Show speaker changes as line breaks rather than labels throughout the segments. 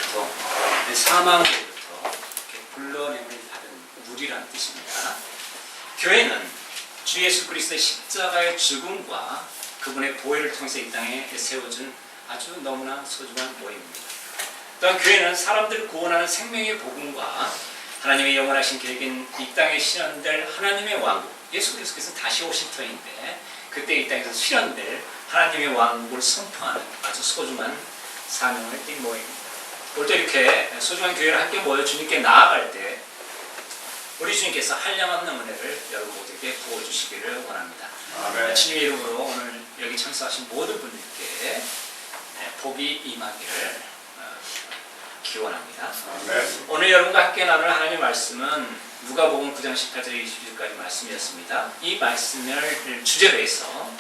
때로부터 사망으로부터 불러냄을 받은 우리란 뜻입니다. 교회는 주 예수 그리스도의 십자가의 죽음과 그분의 보혈을 통해서 이 땅에 세워준 아주 너무나 소중한 모임입니다. 또한 교회는 사람들을 구원하는 생명의 복음과 하나님의 영원하신 계획인 이 땅에 실현될 하나님의 왕국, 예수 그리스도께서 다시 오실 터인데 그때 이 땅에서 실현될 하나님의 왕국을 선포하는 아주 소중한 사명을 띈 모임입니다. 올 때 이렇게 소중한 교회를 함께 모여 주님께 나아갈 때 우리 주님께서 한량없는 은혜를 여러분 모두에게 부어주시기를 원합니다. 아멘. 주님의 이름으로 오늘 여기 참석하신 모든 분들께 복이 임하기를 기원합니다. 아멘. 오늘 여러분과 함께 나눌 하나님의 말씀은 누가복음 9장 18절 20절까지 말씀이었습니다. 이 말씀을 주제로 해서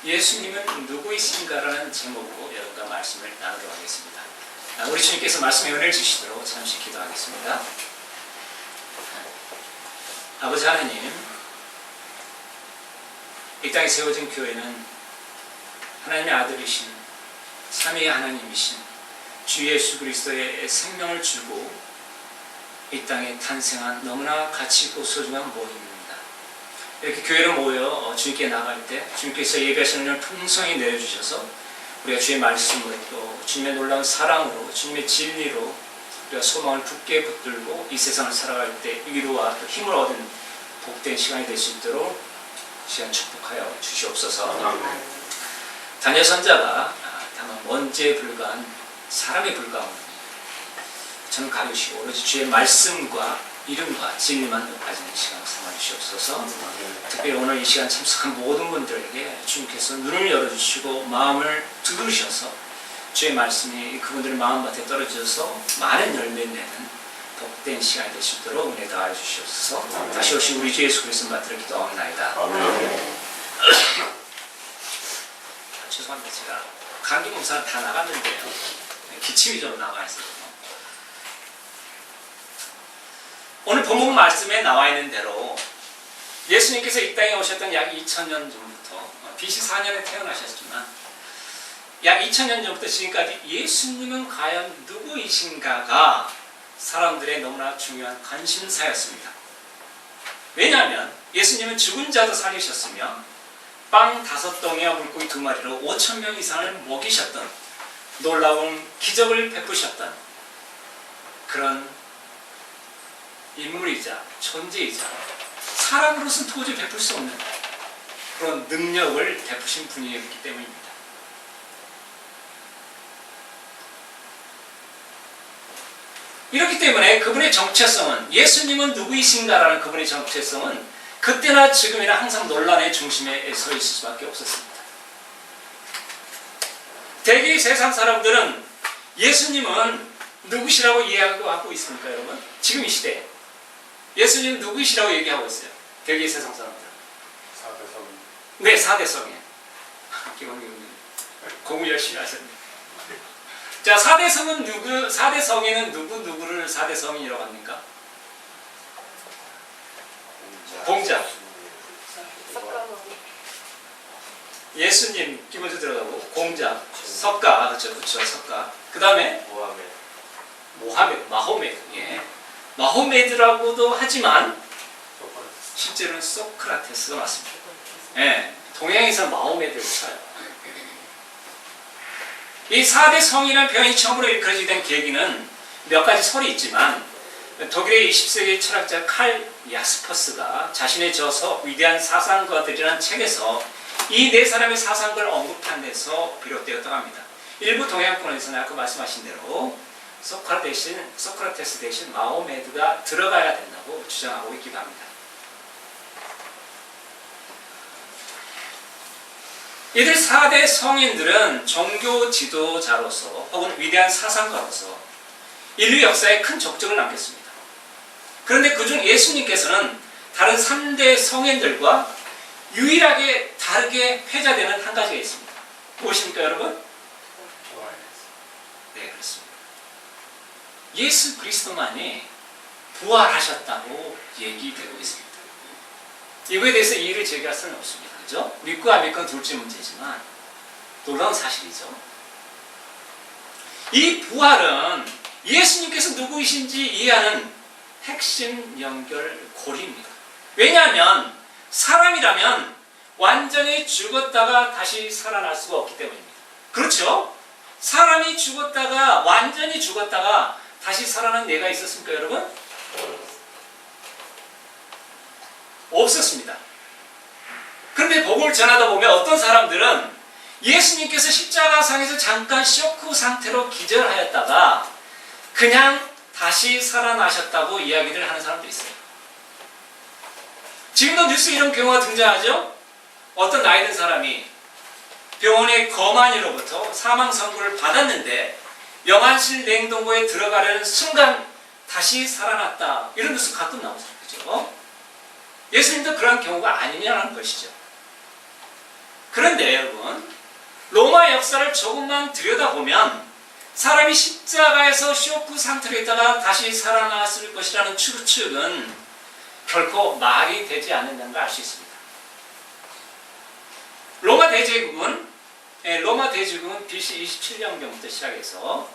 예수님은 누구이신가라는 제목으로 여러분과 말씀을 나누도록 하겠습니다. 우리 주님께서 말씀의 은혜를 주시도록 잠시 기도하겠습니다. 아버지 하나님, 이 땅에 세워진 교회는 하나님의 아들이신 삼위의 하나님이신 주 예수 그리스도의 생명을 주고 이 땅에 탄생한 너무나 가치있고 소중한 모임입니다. 이렇게 교회로 모여 주님께 나갈 때 주님께서 예배하시는 날 풍성히 내려주셔서 우리가 주의 말씀으로 또 주님의 놀라운 사랑으로 주님의 진리로 우리가 소망을 굳게 붙들고 이 세상을 살아갈 때 위로와 또 힘을 얻은 복된 시간이 될 수 있도록 시간 축복하여 주시옵소서. 다니엘 선자가 다만 먼지에 불과한 사람에 불과한 저는 가르치고 오로지 주의 말씀과 이름과 진리만 가지는 시간을 삼아 주시옵소서. 특별히 오늘 이 시간 참석한 모든 분들에게 주님께서 눈을 열어주시고 마음을 두드리셔서 주의 말씀이 그분들의 마음밭에 떨어져서 많은 열매 내는 복된 시간이 될 수 있도록 은혜 다하여 주시옵소서. 다시 오신 우리 주 예수 그리스도 받들어 기도하옵나이다. 죄송합니다. 제가 감기 검사는 다 나갔는데요. 기침이 좀 나와 있어요. 오늘 본문 말씀에 나와 있는 대로 예수님께서 이 땅에 오셨던 약 2000년 전부터 BC 4년에 태어나셨지만 약 2000년 전부터 지금까지 예수님은 과연 누구이신가가 사람들의 너무나 중요한 관심사였습니다. 왜냐하면 예수님은 죽은 자도 살리셨으며 빵 5덩이와 물고기 2마리로 5,000명 이상을 먹이셨던 놀라운 기적을 베푸셨던 그런 인물이자 존재이자 사람으로서는 도저히 베풀 수 없는 그런 능력을 베푸신 분이었기 때문입니다. 이렇기 때문에 그분의 정체성은 예수님은 누구이신가라는 그분의 정체성은 그때나 지금이나 항상 논란의 중심에 서 있을 수밖에 없었습니다. 대개의 세상 사람들은 예수님은 누구시라고 이해하고 있습니까, 여러분? 지금 이 시대에 예수님은 누구시라고 얘기하고 있어요. 대개의 세상 사람들은
4대 성인.
네, 4대 성인. 기본적으로 공부 열심히 하셨네요. 자, 4대 성은 누구? 4대 성인은 누구를 4대 성인이라고 합니까? 공자. 예수님 기본적으로 들어가고 공자, 석가, 그렇죠, 석가. 그 다음에 마호메드. 예, 마호메드라고도 하지만 실제로는 소크라테스가 맞습니다. 예, 동양에서 마호메드를 써요. 이 4대 성이라는 표현이 처음으로 일컬어지게 된 계기는 몇 가지 설이 있지만 독일의 20세기 철학자 칼 야스퍼스가 자신의 저서 위대한 사상가들이라는 책에서 이 네 사람의 사상을 언급한 데서 비롯되었다고 합니다. 일부 동양권에서는 아까 말씀하신 대로 소크라테스 대신 마호메드가 들어가야 된다고 주장하고 있기도 합니다. 이들 4대 성인들은 종교 지도자로서 혹은 위대한 사상가로서 인류 역사에 큰 족적을 남겼습니다. 그런데 그중 예수님께서는 다른 3대 성인들과 유일하게 다르게 회자되는 한 가지가 있습니다. 무엇입니까, 여러분? 네, 그렇습니다. 예수 그리스도만이 부활하셨다고 얘기되고 있습니다. 이거에 대해서 이의를 제기할 수는 없습니다. 그죠? 믿고 안 믿고는 둘째 문제지만 놀라운 사실이죠. 이 부활은 예수님께서 누구이신지 이해하는 핵심 연결고리입니다. 왜냐하면 사람이라면 완전히 죽었다가 다시 살아날 수가 없기 때문입니다. 그렇죠? 사람이 죽었다가 완전히 죽었다가 다시 살아난 예가 있었습니까, 여러분? 없었습니다. 그런데 복음을 전하다 보면 어떤 사람들은 예수님께서 십자가상에서 잠깐 쇼크 상태로 기절하였다가 그냥 다시 살아나셨다고 이야기를 하는 사람도 있어요. 지금도 뉴스에 이런 경우가 등장하죠? 어떤 나이 든 사람이 병원의 거만이로부터 사망 선고를 받았는데 영안실 냉동고에 들어가려는 순간 다시 살아났다. 이런 뉴스 가끔 나오죠. 그죠? 예수님도 그런 경우가 아니냐는 것이죠. 그런데 여러분, 로마 역사를 조금만 들여다보면 사람이 십자가에서 쇼크 상태로 있다가 다시 살아났을 것이라는 추측은 결코 말이 되지 않는다는 걸 알 수 있습니다. 로마 대제국은 BC 27년경부터 시작해서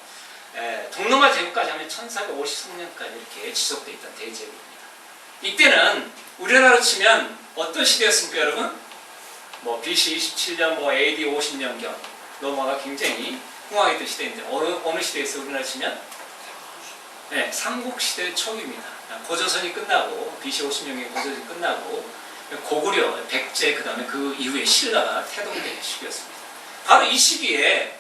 동로마 제국까지 하면 1453년까지 이렇게 지속되어 있던 대제국입니다. 이때는 우리나라로 치면 어떤 시대였습니까, 여러분? BC 27년, AD 50년경 로마가 굉장히 흥황했던 시대인데 어느 시대에서 우리나라 치면 삼국시대 초기입니다. 고조선이 끝나고 BC 50년경에 고조선이 끝나고 고구려, 백제, 그 다음에 그 이후에 신라가 태동된 시기였습니다. 바로 이 시기에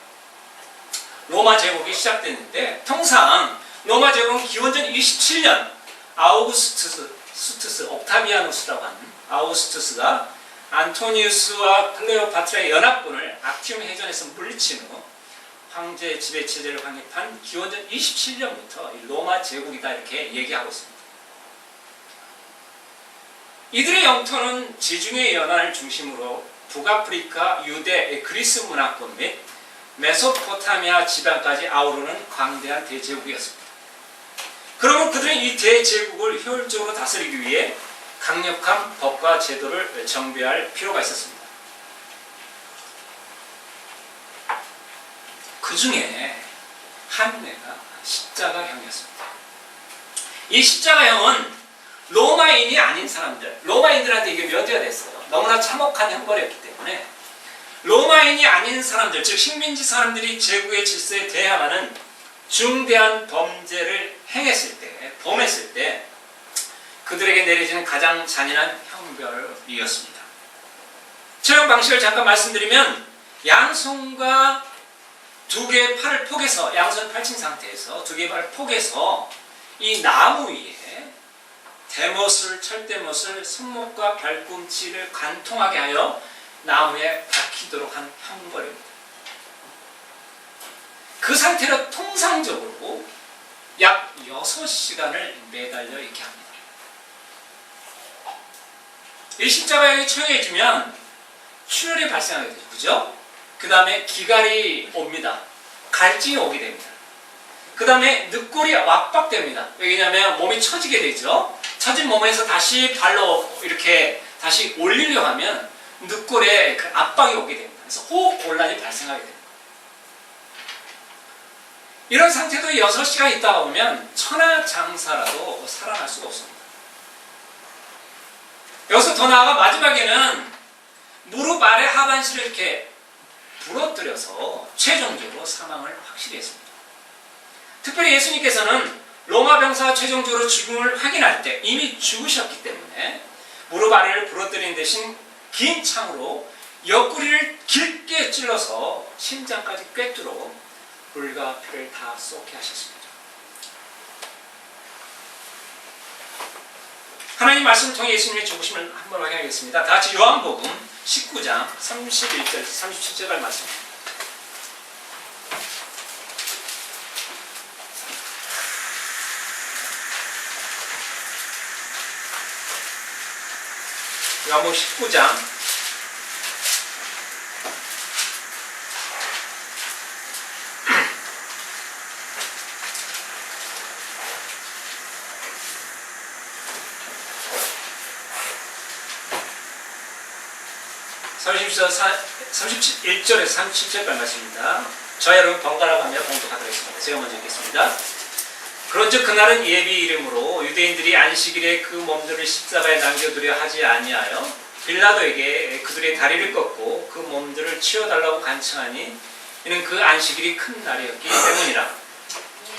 로마 제국이 시작됐는데 통상 로마 제국은 기원전 27년 아우구스투스 옥타비아누스라고 하는 아우구스투스가 안토니우스와 클레오파트라의 연합군을 악티움 해전에서 물리친 후 황제 지배 체제를 확립한 기원전 27년부터 로마 제국이다 이렇게 얘기하고 있습니다. 이들의 영토는 지중해 연안을 중심으로 북아프리카, 유대, 그리스 문화권 및 메소포타미아 지방까지 아우르는 광대한 대제국이었습니다. 그러면 그들은 이 대제국을 효율적으로 다스리기 위해 강력한 법과 제도를 정비할 필요가 있었습니다. 그 중에 한 예가 십자가형이었습니다. 이 십자가형은 로마인이 아닌 사람들, 로마인들한테 이게 면제가 됐어요. 너무나 참혹한 형벌이었기 때문에 로마인이 아닌 사람들, 즉 식민지 사람들이 제국의 질서에 대항하는 중대한 범죄를 범했을 때 그들에게 내려지는 가장 잔인한 형벌이었습니다. 처형 방식을 잠깐 말씀드리면 양손과 두 개의 팔을 포개서, 양손 펼친 상태에서 두 개의 팔을 포개서 이 나무 위에 철대못을 손목과 발꿈치를 관통하게 하여 나무에 박히도록 한 형벌입니다. 그 상태로 통상적으로 약 6시간을 매달려 있게 합니다. 이 십자가에 처형해지면 출혈이 발생하게 되죠. 그죠? 그 다음에 기갈이 옵니다. 갈증이 오게 됩니다. 그 다음에 늑골이 압박됩니다. 왜냐하면 몸이 처지게 되죠. 처진 몸에서 다시 발로 이렇게 다시 올리려 하면 늑골에 그 압박이 오게 됩니다. 그래서 호흡 곤란이 발생하게 됩니다. 이런 상태도 6시간 있다가 보면 천하장사라도 살아날 수가 없습니다. 여기서 더 나아가 마지막에는 무릎 아래 하반신을 이렇게 부러뜨려서 최종적으로 사망을 확실히 했습니다. 특별히 예수님께서는 로마 병사가 최종적으로 죽음을 확인할 때 이미 죽으셨기 때문에 무릎 아래를 부러뜨린 대신 긴 창으로 옆구리를 길게 찔러서 심장까지 꿰뚫어 물과 피를 다 쏟게 하셨습니다. 하나님 말씀을 통해 예수님의 죽으심을 한번 확인하겠습니다. 다 같이 요한복음 19장 31절 37절 말씀입니다. 요한복음 19장 31절에서 37절까지 말씀입니다. 저희 여러분 번갈아 가며 봉독하도록 하겠습니다. 제가 먼저 읽겠습니다. 그런즉 그날은 예비 이름으로 유대인들이 안식일에 그 몸들을 십자가에 남겨두려 하지 아니하여 빌라도에게 그들의 다리를 꺾고 그 몸들을 치워달라고 간청하니 이는 그 안식일이 큰 날이었기 때문이라.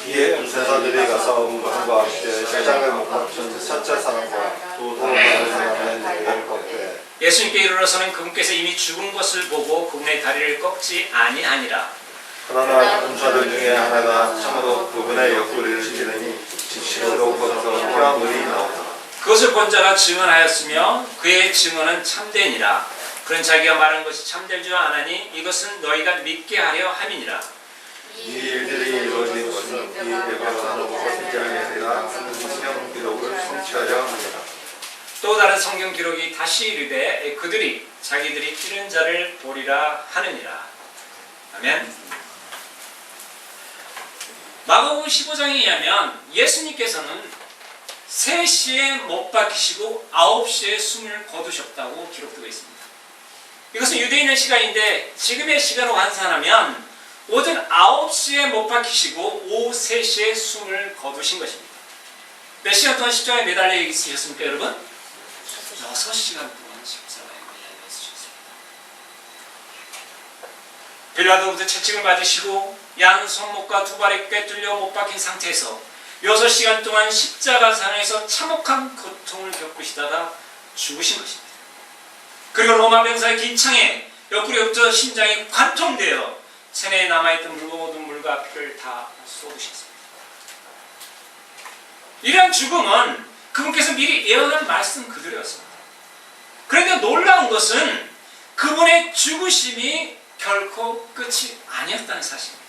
이에 군사들이 가서 문과 함께 십자가에 못 박힌 첫째 사람과 또 다른 사람의 다리를 꺾되
예수님께 이르러서는 그분께서 이미 죽은 것을 보고 그분의 다리를 꺾지 아니하니라.
그러나 군사들 중에 하나가 참으로 그분의 옆구리를 찌르니 지치도록 거기서 피와 물이 나오더라.
그것을 본 자가 증언하였으며 그의 증언은 참되니라. 그런 자기가 말한 것이 참될 줄 아나니 이것은 너희가 믿게 하려 함이니라.
이 일들이 이루어진 것은 이 예언하는 것이 아니라 성경 기록을 성취하려 합니다.
또 다른 성경 기록이 다시 이르되 그들이 자기들이 찌른 자를 보리라 하느니라. 아멘. 마가복음 15장에 의하면 예수님께서는 3시에 못 박히시고 9시에 숨을 거두셨다고 기록되어 있습니다. 이것은 유대인의 시간인데 지금의 시간으로 환산하면 오전 9시에 못 박히시고 오후 3시에 숨을 거두신 것입니다. 몇 시간 동안 십자가에 매달려 있으셨습니까, 여러분? 6시간 동안 십자가에 매달려 있으셨습니다. 빌라도부터 채찍을 맞으시고 양 손목과 두 발이 꿰뚫려 못 박힌 상태에서 6시간 동안 십자가상에서 참혹한 고통을 겪으시다가 죽으신 것입니다. 그리고 로마 병사의 긴 창에 옆구리부터 심장이 관통되어 체내에 남아있던 모든 물과 피를 다 쏟으셨습니다. 이러한 죽음은 그분께서 미리 예언한 말씀 그대로였습니다. 그런데 놀라운 것은 그분의 죽으심이 결코 끝이 아니었다는 사실입니다.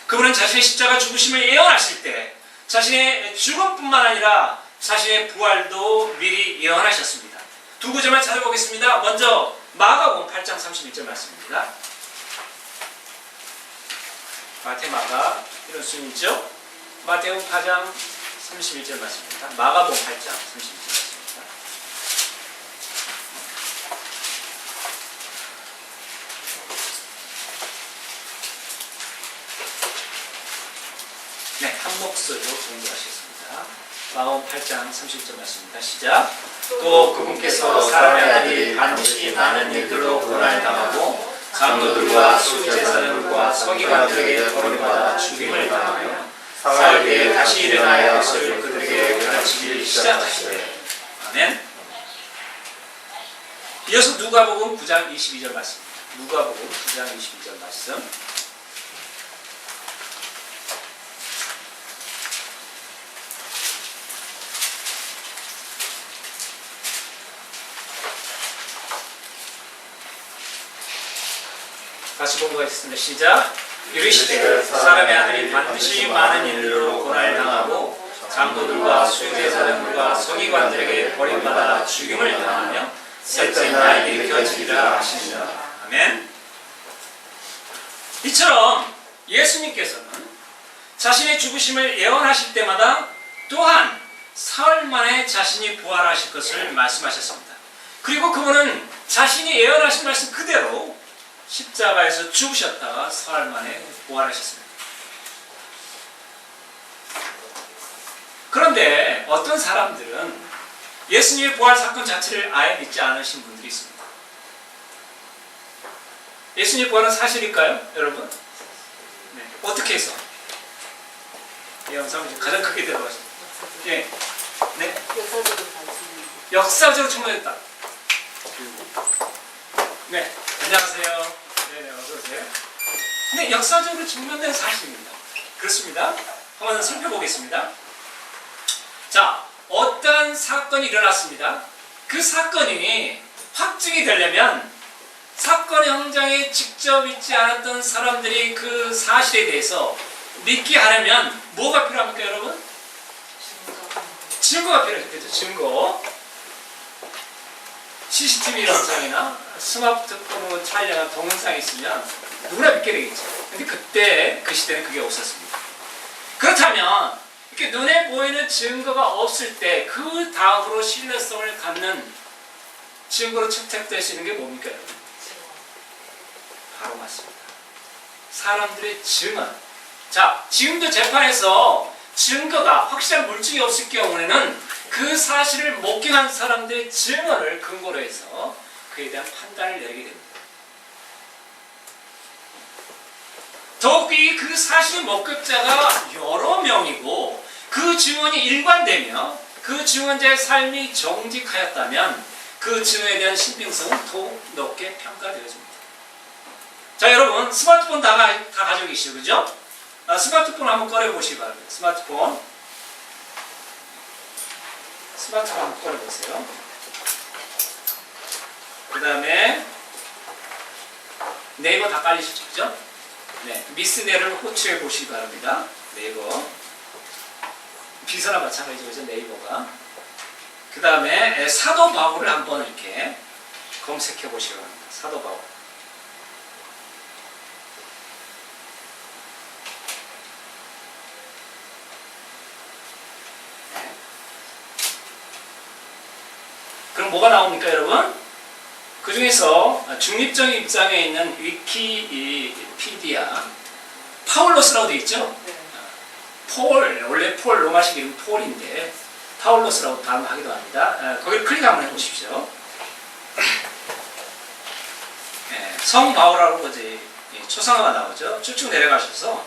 그분은 자신의 십자가 죽으심을 예언하실 때 자신의 죽음뿐만 아니라 자신의 부활도 미리 예언하셨습니다. 두 구절만 찾아보겠습니다. 먼저 마가복음 8장 31절 말씀입니다. 마태마가 이런 순이죠. 마태복음 8장 31절 말씀입니다. 마가복음 8장 31절 말씀입니다. 네, 한 목소리로 공부하시겠습니다. 마가복음 8장 31절 말씀입니다. 시작. 또 그분께서 사람의 아들이 반드시 많은 일들로 고난당하고 장로들과 수제사장들과 서기관들에게 버림받아 죽임을 당하며 사흘 뒤에 다시 일어나야 것을 그들에게 가르치기 시작하시되. 아멘. 이어서 누가복음 9장 22절 말씀입니다. 누가복음 9장 22절 말씀. 같이 공부하겠습니다. 시작. 이르시되 사람의 아들이 반드시 많은 일로 고난을 당하고 장로들과 수제사장들과 서기관들에게 버림받아 죽임을 당하며 셋째 날 일으켜지리라 하시니라. 아멘. 이처럼 예수님께서는 자신의 죽으심을 예언하실 때마다 또한 사흘 만에 자신이 부활하실 것을 말씀하셨습니다. 그리고 그분은 자신이 예언하신 말씀 그대로 십자가에서 죽으셨다가 사흘 만에 부활하셨습니다. 그런데 어떤 사람들은 예수님의 부활 사건 자체를 아예 믿지 않으신 분들이 있습니다. 예수님의 부활은 사실일까요, 여러분? 네. 어떻게 해서? 예, 영상을 가장 크게 들어가십니다. 예, 네. 역사적으로 증명됐다. 네, 안녕하세요. 네, 어서 오세요. 네, 역사적으로 증명된 사실입니다. 그렇습니다. 한번 살펴보겠습니다. 자, 어떠한 사건이 일어났습니다. 그 사건이 확증이 되려면 사건 현장에 직접 있지 않았던 사람들이 그 사실에 대해서 믿게 하려면 뭐가 필요합니까, 여러분? 증거가 필요하죠. 증거. CCTV 영상이나 스마트폰으로 촬영한 동영상이 있으면 누구나 믿게 되겠죠. 근데 그때, 그 시대는 그게 없었습니다. 그렇다면 이렇게 눈에 보이는 증거가 없을 때 그 다음으로 신뢰성을 갖는 증거로 채택될 수 있는 게 뭡니까, 여러분? 바로 맞습니다. 사람들의 증언. 자, 지금도 재판에서 증거가 확실한 물증이 없을 경우에는 그 사실을 목격한 사람들의 증언을 근거로 해서 그에 대한 판단을 내리게 됩니다. 더욱이 그 사실의 목격자가 여러 명이고 그 증언이 일관되며 그 증언자의 삶이 정직하였다면 그 증언에 대한 신빙성은 더욱 높게 평가되어집니다. 자, 여러분 스마트폰 다 가지고 계시죠? 그죠? 스마트폰 한번 꺼내보시기 바랍니다. 스마트폰 한번 꺼내보세요. 그 다음에 네이버 다 깔리시죠? 그죠? 네, 미스네를 호출해 보시기 바랍니다. 네이버 비서나 마찬가지죠. 그죠? 네이버가. 그 다음에 사도 바울을 한번 이렇게 검색해 보시기 바랍니다. 사도 바울. 그럼 뭐가 나옵니까, 여러분? 그 중에서 중립적인 입장에 있는 위키피디아 파울로스라고 되어 있죠? 폴, 원래 폴 로마식 이름 폴인데 파울로스라고 발음하기도 합니다. 거기를 클릭 한번 해보십시오. 성 바울하고 이제 초상화가 나오죠. 쭉쭉 내려가셔서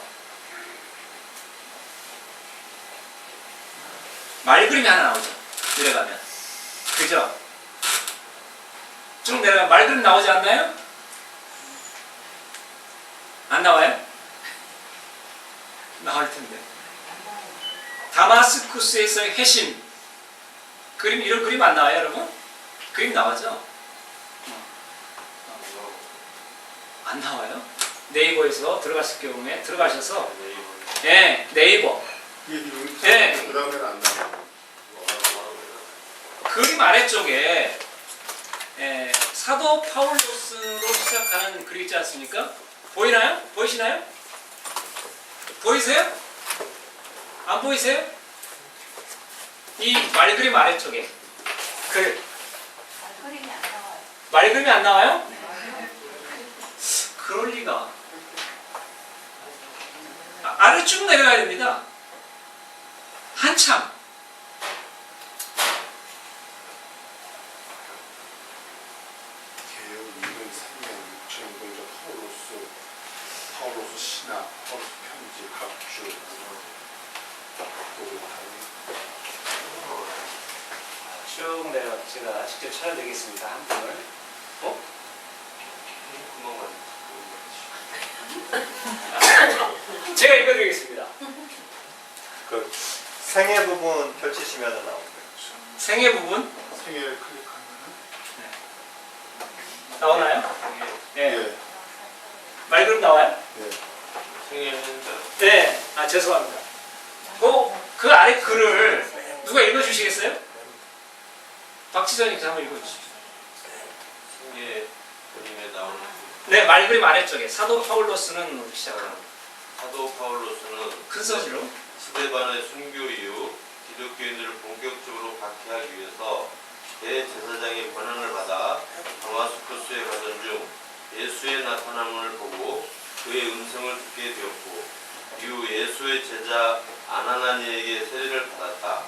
말그림이 하나 나오죠. 내려가면. 그죠? 쭉 내려가면 말그림 나오지 않나요? 안 나와요? 나올 텐데. 다마스쿠스에서의 회심. 그림, 이런 그림 안 나와요, 여러분? 그림 나오죠? 안 나와요? 네이버에서 들어갔을 경우에 들어가셔서 네이버.
그러면 안 나와.
그림 아래쪽에 사도 파울로스로 시작하는 글이 있지 않습니까? 보이나요? 보이시나요? 보이세요? 안 보이세요? 이 말그림 아래쪽에 글.
말그림이 안 나와요.
말그림이 안 나와요? 그럴 리가. 아래 쭉 내려가야 됩니다. 한참.
개혁 이름 생명 육체운동자 파울로스 신학 파울로스 편지 각주
쭉 내려 제가 직접 찾아드리겠습니다. 한 분을. 제가 읽어드리겠습니다.
그 생애 부분 펼치시면 나옵니다.
생애 부분
생애를 클릭하면은
나오나요? 네.
예.
말그림 나와요?
예.
생일은
네. 죄송합니다. 그 아래 글을 누가 읽어주시겠어요? 박지선님 한번 읽어주시죠.
생일 그림에 나오는
네, 말그림 아래쪽에 사도 파울로스는 시작합니다.
사도 파울로스는
큰 소리로.
스데반의 순교 이후 기독교인들을 본격적으로 박해하기 위해서 대제사장의 권한을 받아 다마스쿠스에 가던 중 예수의 나타남을 보고 그의 음성을 듣게 되었고 이후 예수의 제자 아나나니에게 세례를 받았다.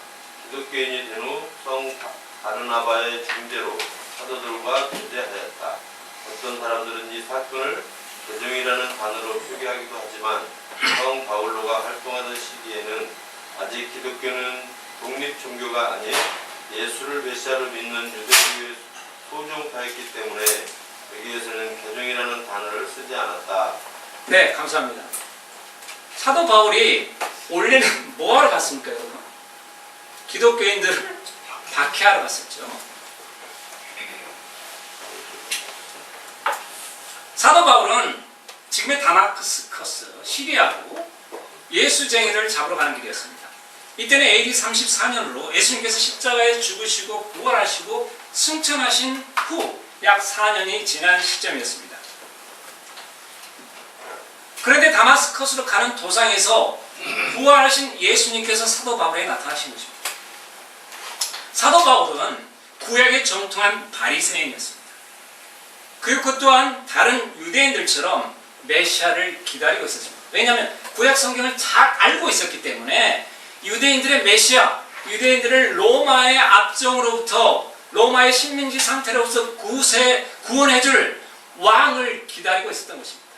기독교인이 된 후 성 바르나바의 중재로 사도들과 교제하였다. 어떤 사람들은 이 사건을 개종이라는 단어로 표기하기도 하지만 성 바울로가 활동하던 시기에는 아직 기독교는 독립 종교가 아닌 예수를 메시아로 믿는 유대교의 소종파였기 때문에 여기에서는 개종이라는 단어를 쓰지 않았다.
네, 감사합니다. 사도 바울이 원래는 뭐하러 갔습니까, 여러분? 기독교인들을 박해하러 갔었죠. 사도 바울은 지금의 다마스커스, 시리아로 예수쟁이를 잡으러 가는 길이었습니다. 이때는 AD 34년으로 예수님께서 십자가에 죽으시고 부활하시고 승천하신 후 약 4년이 지난 시점이었습니다. 그런데 다마스커스로 가는 도상에서 부활하신 예수님께서 사도 바울에게 나타나신 것입니다. 사도 바울은 구약에 정통한 바리새인이었습니다. 그리고 그 또한 다른 유대인들처럼 메시아를 기다리고 있었습니다. 왜냐하면 구약 성경을 잘 알고 있었기 때문에 유대인들의 메시아, 유대인들을 로마의 압정으로부터, 로마의 식민지 상태로부터 구원해줄 왕을 기다리고 있었던 것입니다.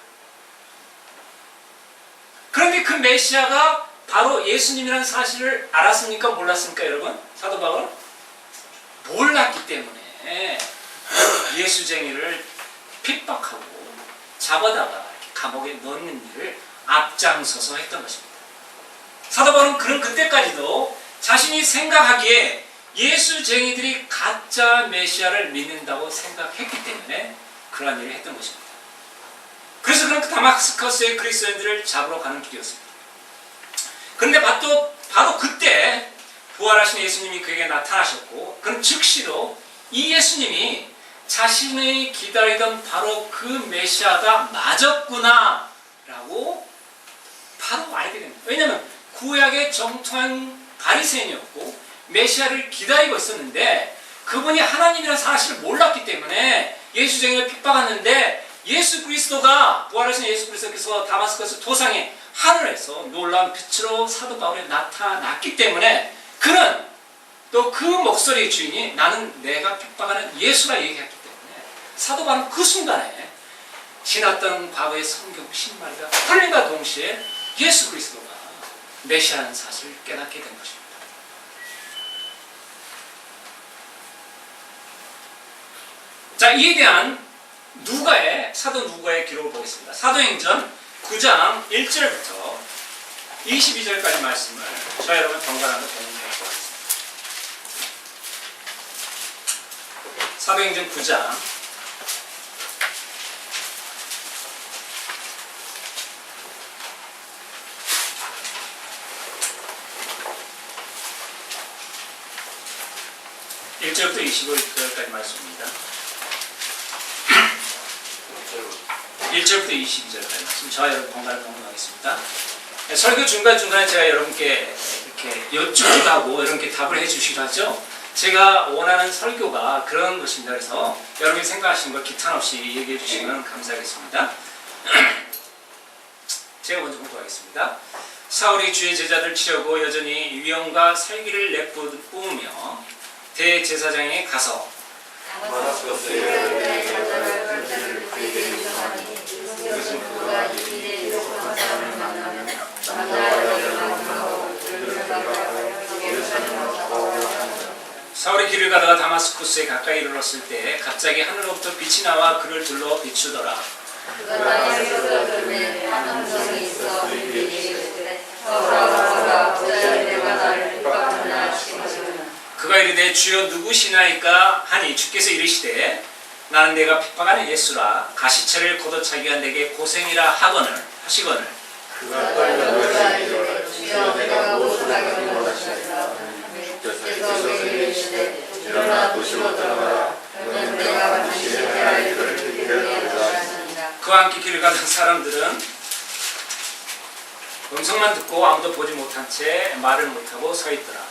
그런데 그 메시아가 바로 예수님이라는 사실을 알았습니까? 몰랐습니까? 여러분? 사도 바울은 몰랐기 때문에 예수쟁이를 핍박하고 잡아다가 감옥에 넣는 일을 앞장서서 했던 것입니다. 사도 바울은 그때까지도 자신이 생각하기에 예수쟁이들이 가짜 메시아를 믿는다고 생각했기 때문에 그러한 일을 했던 것입니다. 그래서 그는 다마스커스의 그리스도인들을 잡으러 가는 길이었습니다. 그런데 바로 그때 부활하신 예수님이 그에게 나타나셨고, 그는 즉시로 이 예수님이 자신이 기다리던 바로 그 메시아가 맞았구나 라고 바로 알게 됩니다. 왜냐하면 구약의 정통한 바리새인이었고 메시아를 기다리고 있었는데 그분이 하나님이라는 사실을 몰랐기 때문에 예수쟁이를 핍박하는데, 예수 그리스도가, 부활하신 예수 그리스도께서 다마스커스 도상의 하늘에서 놀라운 빛으로 사도 바울에 나타났기 때문에 그는 또 그 목소리의 주인이 나는 내가 핍박하는 예수라 얘기했기 때문에 사도 바울은 그 순간에 지났던 과거의 성경 신말과 풀림과 동시에 예수 그리스도가 메시아라는 사실을 깨닫게 된 것입니다. 자, 이에 대한 사도 누가의 기록을 보겠습니다. 사도행전 9장 1절부터 22절까지 말씀을 저와 여러분 번갈아서 공부해 보겠습니다. 사도행전 9장 1절부터 25절까지 말씀입니다. 1절부터 22절까지 말씀 저와 여러분 번갈아 공부하겠습니다. 설교 중간중간에 제가 여러분께 이렇게 여쭙기도 하고 여러분께 답을 해주시기도 하죠. 제가 원하는 설교가 그런 것입니다. 그래서 여러분이 생각하시는 걸 기탄 없이 얘기해 주시면 감사하겠습니다. 제가 먼저 공부하겠습니다. 사울이 주의 제자들 치려고 여전히 위험과 살기를 내뿜으며 대제사장에 가서 사울이 길을 가다가 다마스쿠스에 가까이 이르렀을 때 갑자기 하늘로부터 빛이 나와 그를 둘러 비추더라. 그가 이르되 주여 누구시나이까 하니 주께서 이르시되 나는 내가 핍박하는 예수라. 가시체를 걷어차기가 내게 고생이라 하시거늘
그가 떨며 주여 내가 무엇을 일어나 도시로 들어가라. 너는 내가 반드시 해야 일을 이르리라.
그와 함께 길을 가던 사람들은 음성만 듣고 아무도 보지 못한 채 말을 못하고 서 있더라.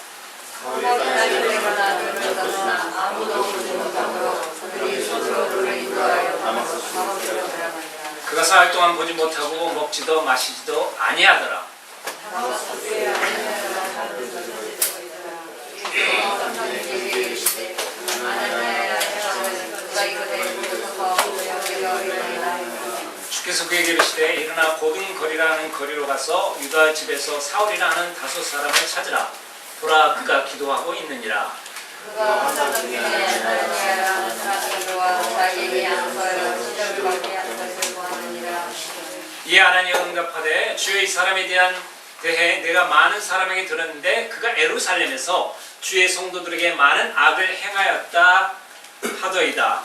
그가 사흘 동안 보지 못하고 먹지도 마시지도 아니하더라. 주께서 그에게 이르시되 일어나 고든 거리라 하는 거리로 가서 유다 집에서 사울이라 하는 5 사람을 찾으라. 보라 그가 기도하고 있느니라. 이에 아나니아가 응답하되 주의 이 사람에 대해 내가 많은 사람에게 들었는데 그가 예루살렘에서 주의 성도들에게 많은 악을 행하였다 하더이다.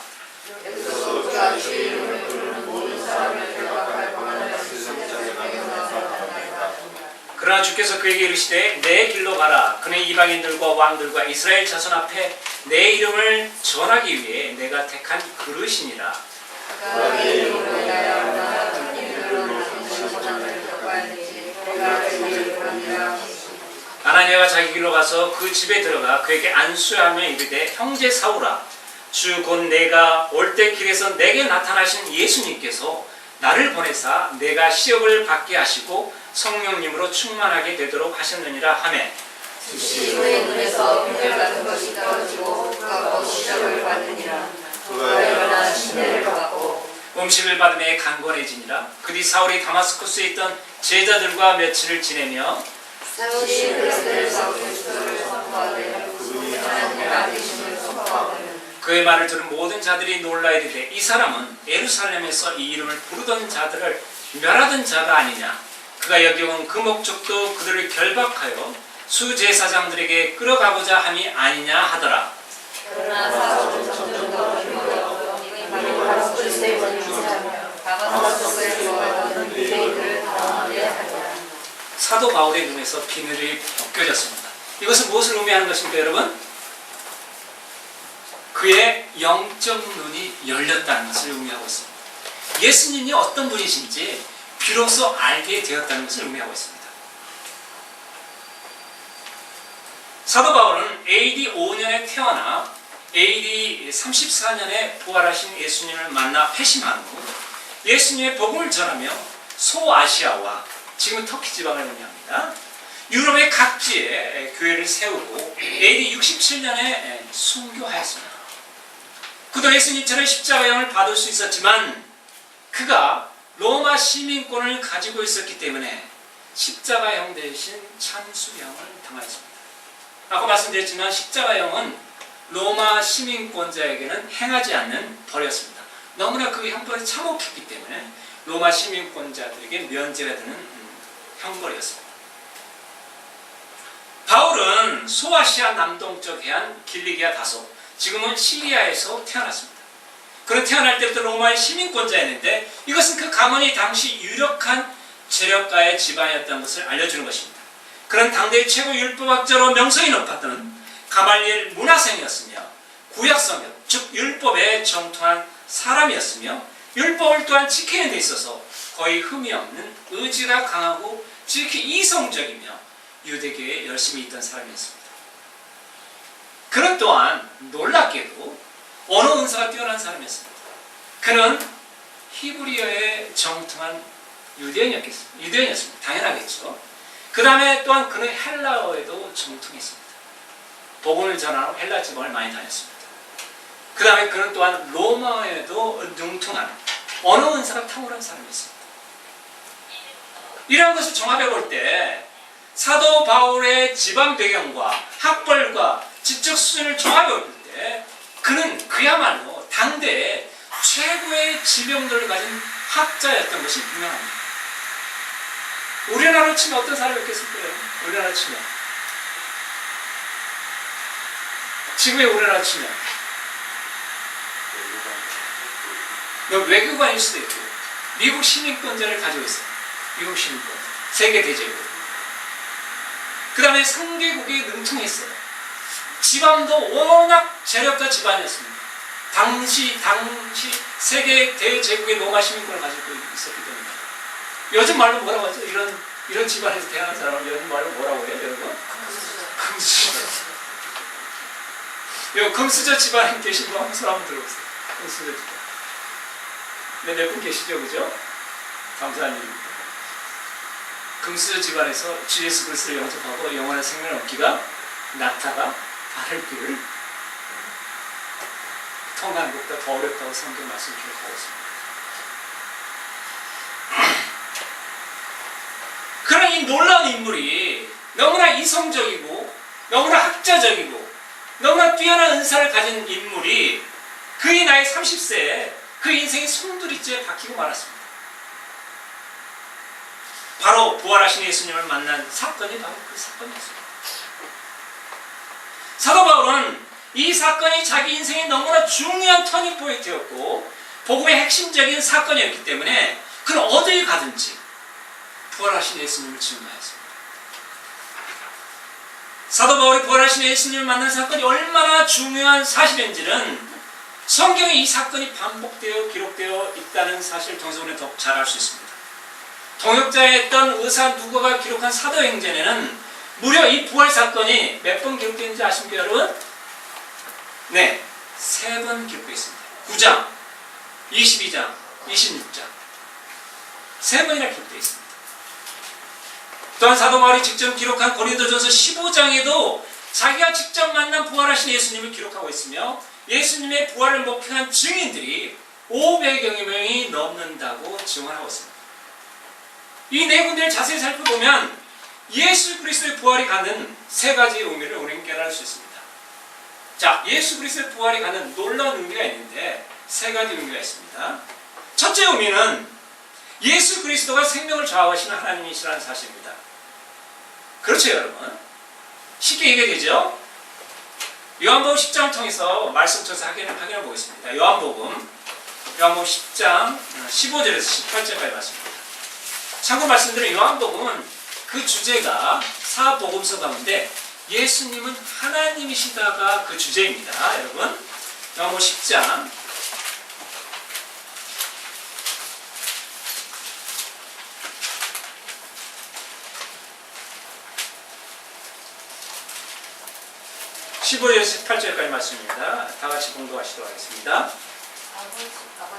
그러나 주께서 그에게 이르시되 내 길로 가라. 그는 이방인들과 왕들과 이스라엘 자손 앞에 내 이름을 전하기 위해 내가 택한 그릇이니라. 아나니아가 자기 길로 가서 그 집에 들어가 그에게 안수하며 이르되 형제 사울아, 주 곧 내가 올 때 길에서 내게 나타나신 예수님께서 나를 보내사 내가 시험을 받게 하시고 성령님으로 충만하게 되도록 하셨느니라 하매
즉시 그의 눈에서 금을 같은 것이 떨어지고 그가 시력을 받으니라. 그가 일어나 침례를 받고
음식을 받음에 강건해지니라. 그뒤 사울이 다마스쿠스에 있던 제자들과 며칠을 지내며
사울이 그리스도를 그리스도를 선포하되 그분이 하나님의 아들이심을 선포하거든.
그의 말을 들은 모든 자들이 놀라 이르되 이 사람은 예루살렘에서 이 이름을 부르던 자들을 멸하던 자가 아니냐. 그가 여기 온 그 목적도 그들을 결박하여 수제사장들에게 끌어가고자 함이 아니냐 하더라.
그러나 사울은 점점 더 힘으로 다마스쿠스에 있는 유대인들 다마스쿠스에 거하던 유대인들을 당하게 하니라.
사도 바울의 눈에서 비늘이 벗겨졌습니다. 이것은 무엇을 의미하는 것입니까, 여러분? 그의 영적 눈이 열렸다는 것을 의미하고 있습니다. 예수님이 어떤 분이신지 비로소 알게 되었다는 것을 의미하고 있습니다. 사도 바울은 AD 5년에 태어나 AD 34년에 부활하신 예수님을 만나 회심한 후 예수님의 복음을 전하며 소아시아와 지금 터키 지방을 의미합니다. 유럽의 각지에 교회를 세우고 AD 67년에 순교하였습니다. 그도 예수님처럼 십자가형을 받을 수 있었지만 그가 로마 시민권을 가지고 있었기 때문에 십자가형 대신 참수형을 당하였습니다. 아까 말씀드렸지만 십자가형은 로마 시민권자에게는 행하지 않는 벌이었습니다. 너무나 그 형벌이 참혹했기 때문에 로마 시민권자들에게 면제가 되는 형벌이었습니다. 바울은 소아시아 남동쪽 해안 길리기아 다소, 지금은 시리아에서 태어났습니다. 그는 태어날 때부터 로마의 시민권자였는데 이것은 그 가문이 당시 유력한 재력가의 집안이었다는 것을 알려주는 것입니다. 그는 당대의 최고 율법학자로 명성이 높았던 가말리엘 문화생이었으며 구약성경, 즉 율법에 정통한 사람이었으며 율법을 또한 지키는 데 있어서 거의 흠이 없는 의지가 강하고 지극히 이성적이며 유대교에 열심히 있던 사람이었습니다. 그는 또한 놀랍게도 언어 은사가 뛰어난 사람이었습니다. 그는 히브리어에 정통한 유대인이었습니다. 당연하겠죠. 그 다음에 또한 그는 헬라어에도 정통했습니다. 복음을 전하러 헬라 지방을 많이 다녔습니다. 그 다음에 그는 또한 로마어에도 능통한 언어 은사가 탁월한 사람이었습니다. 이러한 것을 종합해 볼 때 사도 바울의 집안 배경과 학벌과 지적 수준을 종합해 볼 때 그는 그야말로 당대의 최고의 지명도를 가진 학자였던 것이 분명합니다. 우리나라로 치면 어떤 사람이 있겠습니까? 우리나라 치면 지금의 우리나라 치면 외교관일 수도 있고 미국 시민권자를 가지고 있어요. 미국 시민권 세계 대제국. 그 다음에 상계국에 능통했어요. 집안도 워낙 재력가 집안이었습니다. 당시 세계 대제국의 로마 시민권을 가지고 있었기 때문에. 요즘 말로 뭐라고 하죠? 이런 집안에서 태어난 사람을 요즘 말로 뭐라고 해요, 여러분? 금수저. 요 금수저 집안에 계신 분 손 한번 들어보세요. 금수저 집안. 네, 몇 분 계시죠, 그죠? 감사한 일입니다. 금수저 집안에서 주 예수 그리스도를 영접하고 영원한 생명을 얻기가 낙타가 발을 길을 통한 것보다 더 어렵다고 성경 말씀 기록하고 있습니다. 그런 이 놀라운 인물이 너무나 이성적이고 너무나 학자적이고 너무나 뛰어난 은사를 가진 인물이 그의 나이 30세에 그 인생이 송두리째 바뀌고 말았습니다. 바로 부활하신 예수님을 만난 사건이 바로 그 사건이었습니다. 사도 바울은 이 사건이 자기 인생에 너무나 중요한 터닝 포인트였고 복음의 핵심적인 사건이었기 때문에 그는 어디에 가든지 부활하신 예수님을 증거했습니다. 사도 바울이 부활하신 예수님을 만난 사건이 얼마나 중요한 사실인지는 성경에 이 사건이 반복되어 기록되어 있다는 사실을 통해서 우리는 더 잘 알 수 있습니다. 동역자였던 의사 누가가 기록한 사도행전에는 무려 이 부활 사건이 몇 번 기록되는지 아십니까, 여러분? 네, 3번 기록되어 있습니다. 9장, 22장, 26장. 3번이나 기록되어 있습니다. 또한 사도 바울이 직접 기록한 고린도전서 15장에도 자기가 직접 만난 부활하신 예수님을 기록하고 있으며 예수님의 부활을 목격한 증인들이 500여 명이 넘는다고 증언하고 있습니다. 이 네 군데를 자세히 살펴보면 예수 그리스도의 부활이 갖는 세 가지 의미를 우리는 깨달을 수 있습니다. 자, 예수 그리스도의 부활이 갖는 놀라운 의미가 있는데 세 가지 의미가 있습니다. 첫째 의미는 예수 그리스도가 생명을 좌우하시는 하나님이시라는 사실입니다. 그렇죠, 여러분? 쉽게 얘기되죠? 요한복음 10장을 통해서 말씀 통해서 확인해 보겠습니다. 요한복음 10장 15절에서 18절까지 말씀입니다. 참고 말씀드린 요한복음은 그 주제가 사복음서 가운데 예수님은 하나님이시다가 그 주제입니다. 여러분, 요한복음 10장 15절에서 18절까지 말씀입니다. 다 같이 공부하시도록 하겠습니다.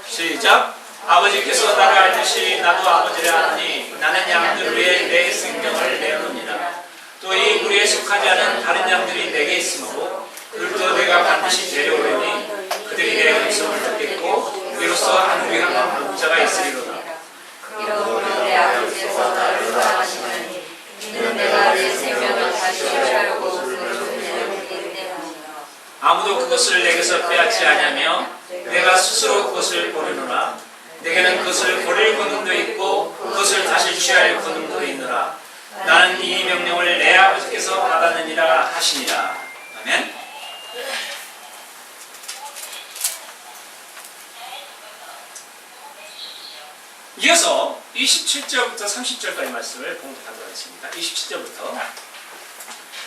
시작. 아버지께서 나를 알듯이 나도 아버지를 아노니 나는 양들 위에 내 생명을 내어놓느니라. 또 이 무리에 속하지 않은 다른 양들이 내게 있으므로 그들도 내가 반드시 데려오려니 그들이 내 음성을 듣겠고 이로써 하늘에 향한 목자가 있으리로다.
그러므로 내 아버지께서 나를 사랑하시느니 이는 내가 내 생명을 다시 취하려고 그것을 내려오기 때문이라.
아무도 그것을 내게서 빼앗지 아니하며 내가 스스로 그것을 버리노라. 내게는 그것을 버릴 권능도 있고 그것을 다시 취할 권능도 있노라. 나는 이 명령을 내 아버지께서 받았느니라 하시니라. 아멘. 이어서 27절부터 30절까지 말씀을 봉독하도록 하겠습니다. 27절부터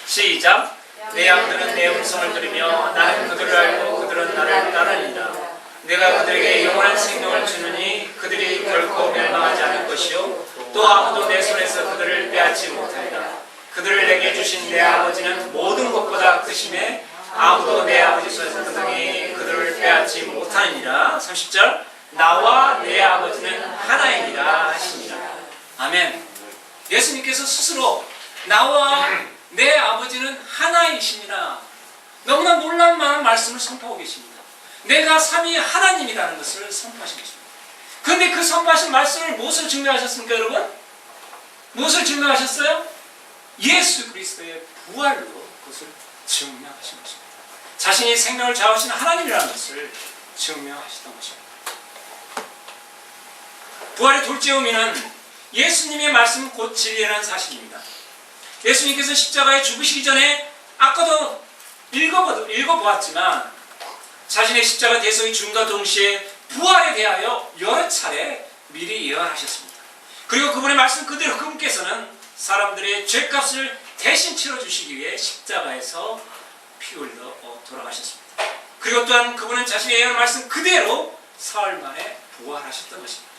시작. 내 양들은 내 음성을 들으며 나는 그들을 알고 그들은 나를 따르니라. 내가 그들에게 영원한 생명을 주느니 그들이 결코 멸망하지 않을 것이요 또 아무도 내 손에서 그들을 빼앗지 못하리라. 그들을 내게 주신 내 아버지는 모든 것보다 크심에 아무도 내 아버지 손에서 그들을 빼앗지 못하느니라. 30절. 나와 내 아버지는 하나이니라 하시니라. 아멘. 예수님께서 스스로 나와 내 아버지는 하나이시니라. 너무나 놀라운 말씀을 선포하고 계십니다. 내가 삼위 하나님이라는 것을 선포하신 것입니다. 그런데 그 선포하신 말씀을 무엇을 증명하셨습니까, 여러분? 무엇을 증명하셨어요? 예수 그리스도의 부활로 그것을 증명하신 것입니다. 자신이 생명을 좌우하시는 하나님이라는 것을 증명하셨던 것입니다. 부활의 둘째 의미는 예수님의 말씀은 곧 진리라는 사실입니다. 예수님께서 십자가에 죽으시기 전에 아까도 읽어보았지만 자신의 십자가 대속의 죽음과 동시에 부활에 대하여 여러 차례 미리 예언하셨습니다. 그리고 그분의 말씀 그대로 그분께서는 사람들의 죄값을 대신 치러주시기 위해 십자가에서 피 흘려 돌아가셨습니다. 그리고 또한 그분은 자신의 예언 말씀 그대로 사흘 만에 부활하셨던 것입니다.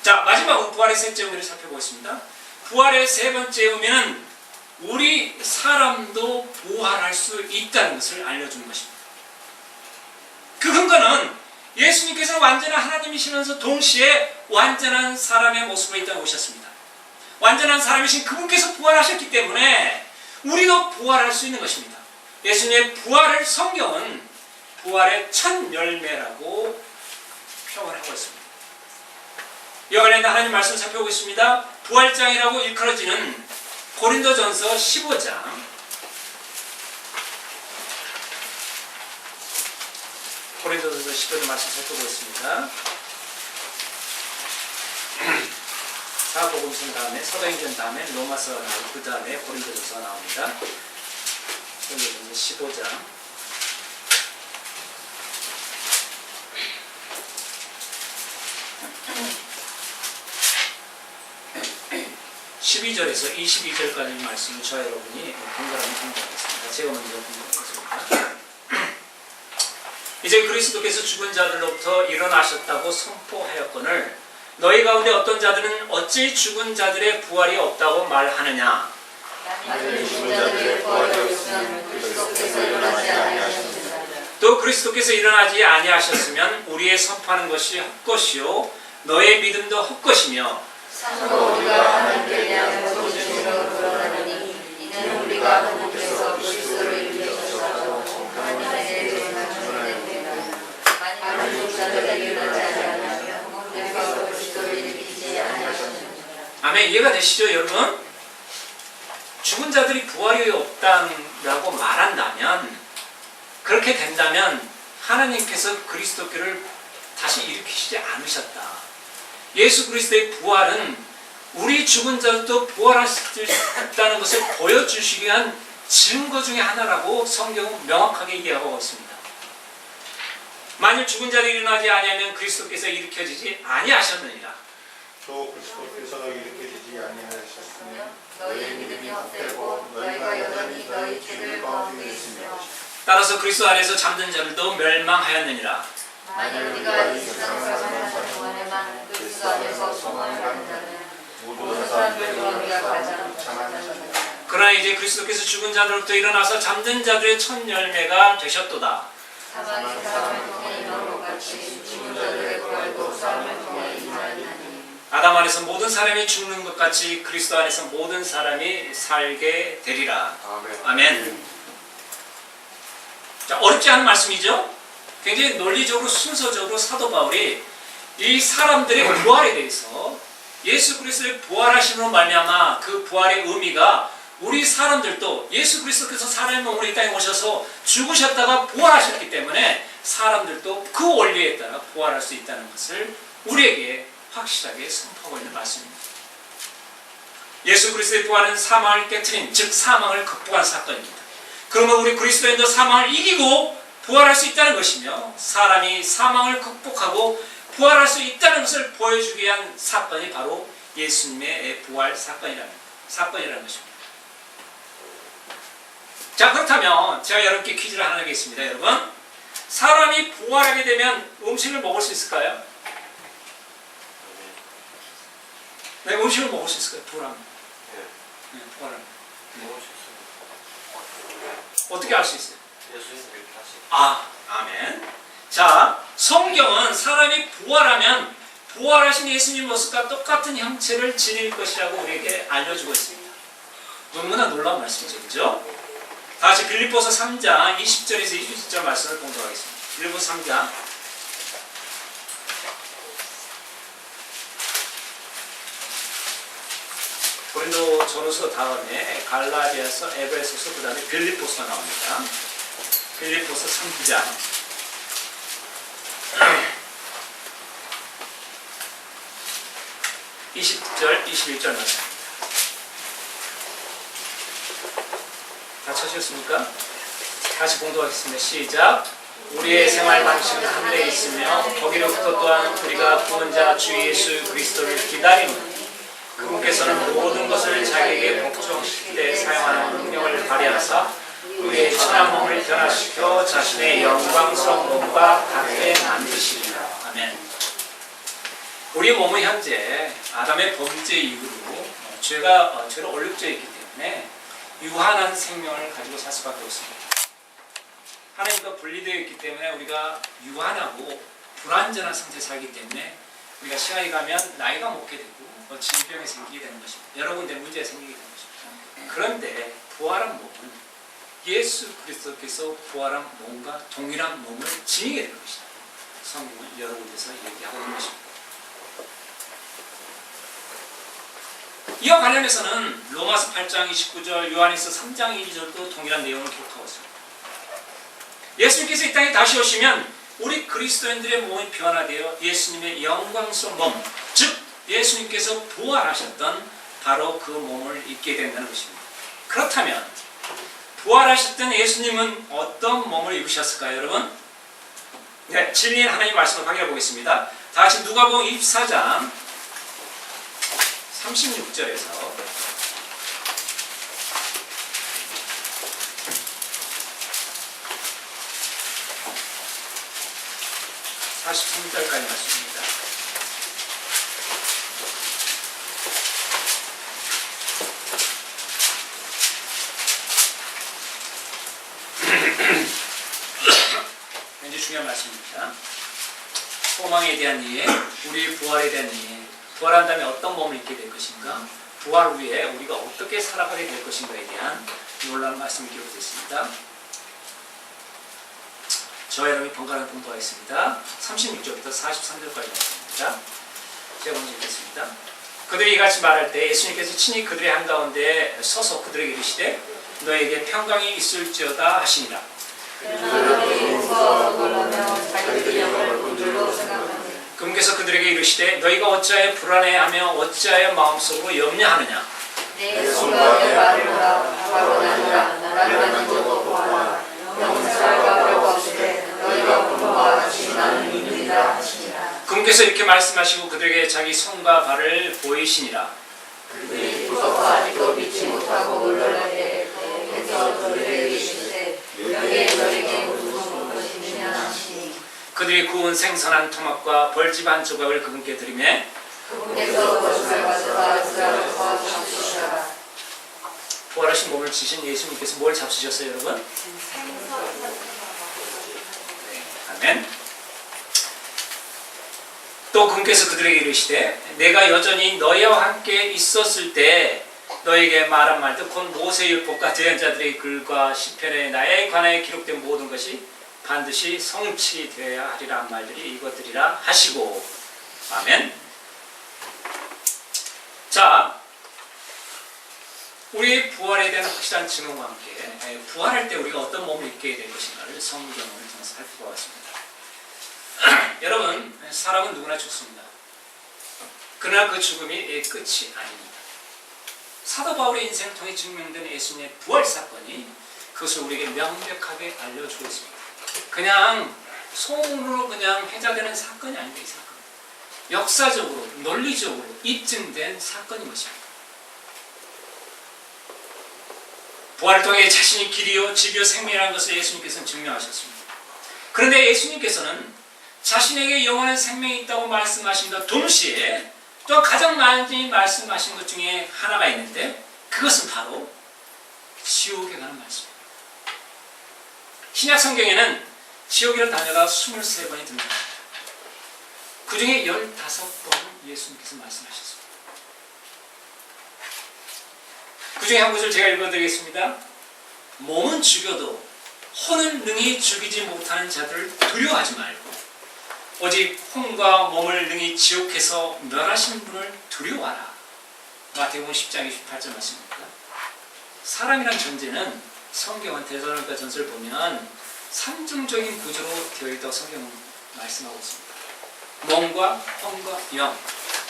자, 마지막으로 부활의 셋째 의미를 살펴보겠습니다. 부활의 세 번째 의미는 우리 사람도 부활할 수 있다는 것을 알려주는 것입니다. 그 근거는 예수님께서는 완전한 하나님이시면서 동시에 완전한 사람의 모습으로 이 땅에 오셨습니다. 완전한 사람이신 그분께서 부활하셨기 때문에 우리도 부활할 수 있는 것입니다. 예수님의 부활을 성경은 부활의 첫 열매라고 표현을 하고 있습니다. 이와 관련된 하나님 말씀 살펴보겠습니다. 부활장이라고 일컬어지는 고린도전서 15장 15장 말씀 살펴보겠습니다. 사복음서 다음에 사도행전 다음에 로마서 나오고 그 다음에 고린도전서가 나옵니다. 고린도전서 15장 12절에서 22절까지 말씀을 저와 여러분이 번갈아서 공부하겠습니다. 제가 먼저 공부하겠습니다. 이제 그리스도께서 죽은 자들로부터 일어나셨다고 선포하였거늘 너희 가운데 어떤 자들은 어찌 죽은 자들의 부활이 없다고 말하느냐. 또 그리스도께서 일어나지 아니하셨으면 우리의 선포하는 것이 헛것이요 너의 믿음도 헛것이며
참으로 우리가 하나님께 대한 거짓으로 드러나니 이는 우리가 하나님께서 그리스도를 일으키셔서 하나님의 대해서 주문했습니다. 만일 죽자들이 일어나지 아니하면 하나님께서 그리스도를 일으키지 아니하셨느니라.
아멘. 이해가 되시죠, 여러분? 죽은 자들이 부활이 없다라고 말한다면, 그렇게 된다면 하나님께서 그리스도교를 다시 일으키시지 않으셨다. 예수 그리스도의 부활은 우리 죽은 자도 부활할 수 있다는 것을 보여주시기 위한 증거 중에 하나라고 성경은 명확하게 얘기하고 있습니다. 만일 죽은 자들이 일어나지 아니하면 그리스도께서 일으켜지지 아니하셨느니라.
또 그리스도께서 일으키지 아니하셨으며
너희 믿음이 헛되고 너희가 여전히 너희 죄를 가운데 있으며
따라서 그리스도 안에서 잠든 자들도 멸망하였느니라.
만일 우리가 이 세상에서 사는 동안에만 그리스도 안에서 소망을 갖는다면 모든 사람들 중 우리가 가장 장한 자입니다.
그러나 이제 그리스도께서 죽은 자들로부터 일어나서 잠든 자들의 첫 열매가 되셨도다.
사망이 사람을 통해 임한 것 같이 죽은 자들의 부활도 사람을 통해 임하리니
아담 안에서 모든 사람이 죽는 것 같이 그리스도 안에서 모든 사람이 살게 되리라. 아멘. 자, 어렵지 않은 말씀이죠? 굉장히 논리적으로 순서적으로 사도 바울이 이 사람들의 부활에 대해서 예수 그리스도의 부활하심으로 말미암아 그 부활의 의미가 우리 사람들도 예수 그리스도께서 사람의 몸으로 이 땅에 오셔서 죽으셨다가 부활하셨기 때문에 사람들도 그 원리에 따라 부활할 수 있다는 것을 우리에게 확실하게 선포하고 있는 말씀입니다. 예수 그리스도의 부활은 사망을 깨트린, 즉 사망을 극복한 사건입니다. 그러면 우리 그리스도인도 사망을 이기고 부활할 수 있다는 것이며 사람이 사망을 극복하고 부활할 수 있다는 것을 보여주기 위한 사건이 바로 예수님의 부활 사건이라는 것입니다. 자, 그렇다면 제가 여러분께 퀴즈를 하나 내겠습니다. 여러분, 사람이 부활하게 되면 음식을 먹을 수 있을까요? 네, 음식을 먹을 수 있을까요? 부활하면. 네, 부활하면. 어떻게 알 수 있어요? 아멘. 자, 성경은 사람이 부활하면 부활하신 예수님 모습과 똑같은 형체를 지닐 것이라고 우리에게 알려주고 있습니다. 너무나 놀라운 말씀이죠, 그죠? 다시 빌립보서 3장 20절에서 27절 말씀을 공부하겠습니다. 빌립보서 3장. 고린도 전후서 다음에 갈라디아서, 에베소서, 그 다음에 빌립보서 나옵니다. 빌립보서 3장 20절, 21절 말씀. 다 찾으셨습니까? 다시 공부하겠습니다. 시작. 우리의 생활 방식은 한 데 있으며 거기로부터 또한 우리가 구원 자 주 예수 그리스도를 기다리는 그분께서는 모든 것을 자기에게 복종시킬 때 사용하는 능력을 발휘하사 우리의 천한 몸을 변화시켜 자신의 영광스러운 몸과 같게 만드시리라. 아멘. 우리 몸은 현재 아담의 범죄 이후로 죄로 얼룩져 있기 때문에 유한한 생명을 가지고 살 수밖에 없습니다. 하나님과 분리되어 있기 때문에 우리가 유한하고 불완전한 상태에 살기 때문에 우리가 시간이 가면 나이가 먹게 되고 질병이 생기게 되는 것입니다. 여러 군데 문제가 생기게 되는 것입니다. 그런데 부활한 몸은 예수 그리스도께서 부활한 몸과 동일한 몸을 지니게 될 것이다. 성경은 여러 군데서 얘기하고 있는 것입니다. 이와 관련해서는 로마서 8장 29절, 요한일서 3장 2절도 동일한 내용을 기록하고 있습니다. 예수님께서 이 땅에 다시 오시면 우리 그리스도인들의 몸이 변화되어 예수님의 영광스러운 몸, 즉 예수님께서 부활하셨던 바로 그 몸을 입게 된다는 것입니다. 그렇다면 부활하셨던 예수님은 어떤 몸을 입으셨을까요, 여러분? 네, 진리인 하나님 말씀을 확인해 보겠습니다. 다시 누가복음 24장 36절에서 43절까지 말씀입니다. 굉장히 중요한 말씀입니다. 소망에 대한 이해, 우리의 부활에 대한 이해, 부활한 다음에 어떤 몸을 입게 될 것인가, 부활 후에 우리가 어떻게 살아가게 될 것인가에 대한 놀라운 말씀이 기록되어 있습니다. 저와 여러분이 번갈아 공부하겠습니다. 36절부터 43절까지 말씀입니다. 제가 먼저 읽겠습니다. 그들이 이같이 말할 때 예수님께서 친히 그들의 한가운데 서서 그들에게 이르시되 너에게 평강이 있을지어다 하시니라. 그분께서 그들에게 이르시되 너희가 어찌하여 불안해하며 어찌하여 마음속으로 염려하느냐.
내 손과 내 발을 바로 나누라. 나를 만져도 보아라. 영사가 별거 없으되 너희가 본 바와 같이 나는 믿으리라 하시니라.
그분께서 이렇게 말씀하시고 그들에게 자기 손과 발을 보이시니라.
그들이 무섭고 아직도 믿지 못하고 놀라되 그래서 그들에게 이르시되 여기에 너희에게 무슨 것이 있느냐 하시니
그들이 구운 생선한 토막과 벌집 한 조각을 그분께 드리매
그분께서 것을 가져다 그들을 잡수시라.
부활하신 몸을 지신 예수님께서 뭘 잡수셨어요, 여러분? 아멘. 또 그분께서 그들에게 이르시되 내가 여전히 너희와 함께 있었을 때 너에게 말한 말도 곧 모세율법과 제사장들의 글과 시편에 나에 관하여 기록된 모든 것이 반드시 성취되어야 하리라 한 말들이 이것들이라 하시고. 아멘. 자, 우리의 부활에 대한 확실한 증언과 함께 부활할 때 우리가 어떤 몸을 입게 될 것인가를 성경을 통해서 살펴보았습니다. 여러분, 사람은 누구나 죽습니다. 그러나 그 죽음이 끝이 아닙니다. 사도 바울의 인생을 통해 증명된 예수님의 부활 사건이 그것을 우리에게 명백하게 알려주고 있습니다. 그냥 소문으로 그냥 회자되는 사건이 아닙니다. 이 사건. 역사적으로, 논리적으로 입증된 사건인 것입니다. 부활을 통해 자신이 길이요, 집이요, 생명이라는 것을 예수님께서는 증명하셨습니다. 그런데 예수님께서는 자신에게 영원한 생명이 있다고 말씀하신다 동시에 또 가장 많이 말씀하신 것 중에 하나가 있는데 그것은 바로 지옥에 관한 말씀입니다. 신약 성경에는 지옥이라는 단어가 23번이 듭니다. 그 중에 15번 예수님께서 말씀하셨습니다. 그 중에 한 구절 제가 읽어드리겠습니다. 몸은 죽여도 혼은 능히 죽이지 못하는 자들을 두려워하지 말고 오직 혼과 몸을 능히 지옥에서 멸하신 분을 두려워하라. 마태복음 10장 28절 말씀입니다. 사람이란 존재는 성경은 데살로니가 전서를 보면 삼중적인 구조로 되어 있다고 성경은 말씀하고 있습니다. 몸과 혼과 영.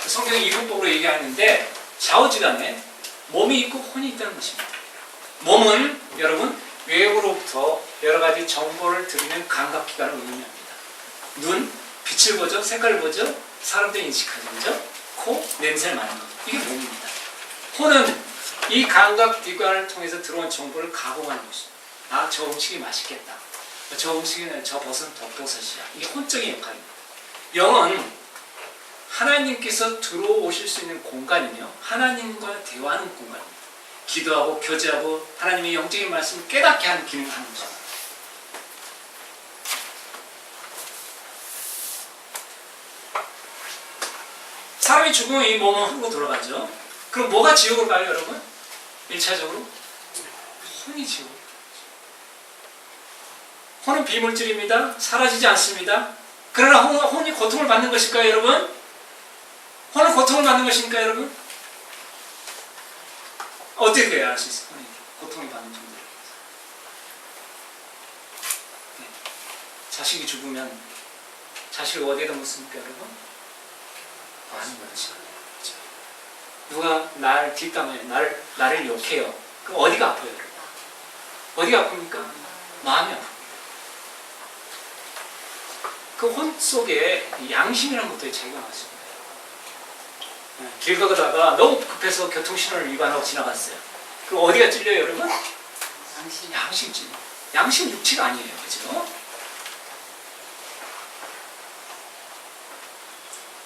성경이 이분법으로 얘기하는데 좌우지간에 몸이 있고 혼이 있다는 것입니다. 몸은 여러분 외부로부터 여러 가지 정보를 드리는 감각기관을 의미합니다. 눈, 빛을 보죠, 색깔을 보죠, 사람들이 인식하죠, 그죠? 코, 냄새를 맡는 것. 이게 몸입니다. 혼은 이 감각기관을 통해서 들어온 정보를 가공하는 것입니다. 아, 저 음식이 맛있겠다. 저 음식은 저 버섯은 덕버섯이야. 이게 혼적인 역할입니다. 영은 하나님께서 들어오실 수 있는 공간이며 하나님과 대화하는 공간입니다. 기도하고 교제하고 하나님의 영적인 말씀을 깨닫게 하는 기능을 하는 것입니다. 사람이 죽으면 이 몸은 흙으로 돌아가죠. 그럼 뭐가 지옥으로 가요, 여러분? 1차적으로 혼이 지옥. 혼은 비물질입니다. 사라지지 않습니다. 그러나 혼이 고통을 받는 것일까요, 여러분? 혼은 고통을 받는 것입니까, 여러분? 어떻게 알 수 있어요? 혼이 고통을 받는 정도로. 네. 자식이 죽으면 자식을 어디에다 묻습니까, 여러분? 아는 거지. 그렇죠? 누가 날 뒷담화해, 나를 욕해요. 그럼 어디가 아파요, 여러분? 어디가 아픕니까? 마음이 아픕니다. 그 혼 속에 양심이라는 것도 자기가 나왔습니다. 길 가다가 너무 급해서 교통신호를 위반하고 지나갔어요. 그럼 어디가 찔려요, 여러분? 양심 찔려. 양심 육체가 아니에요, 그죠?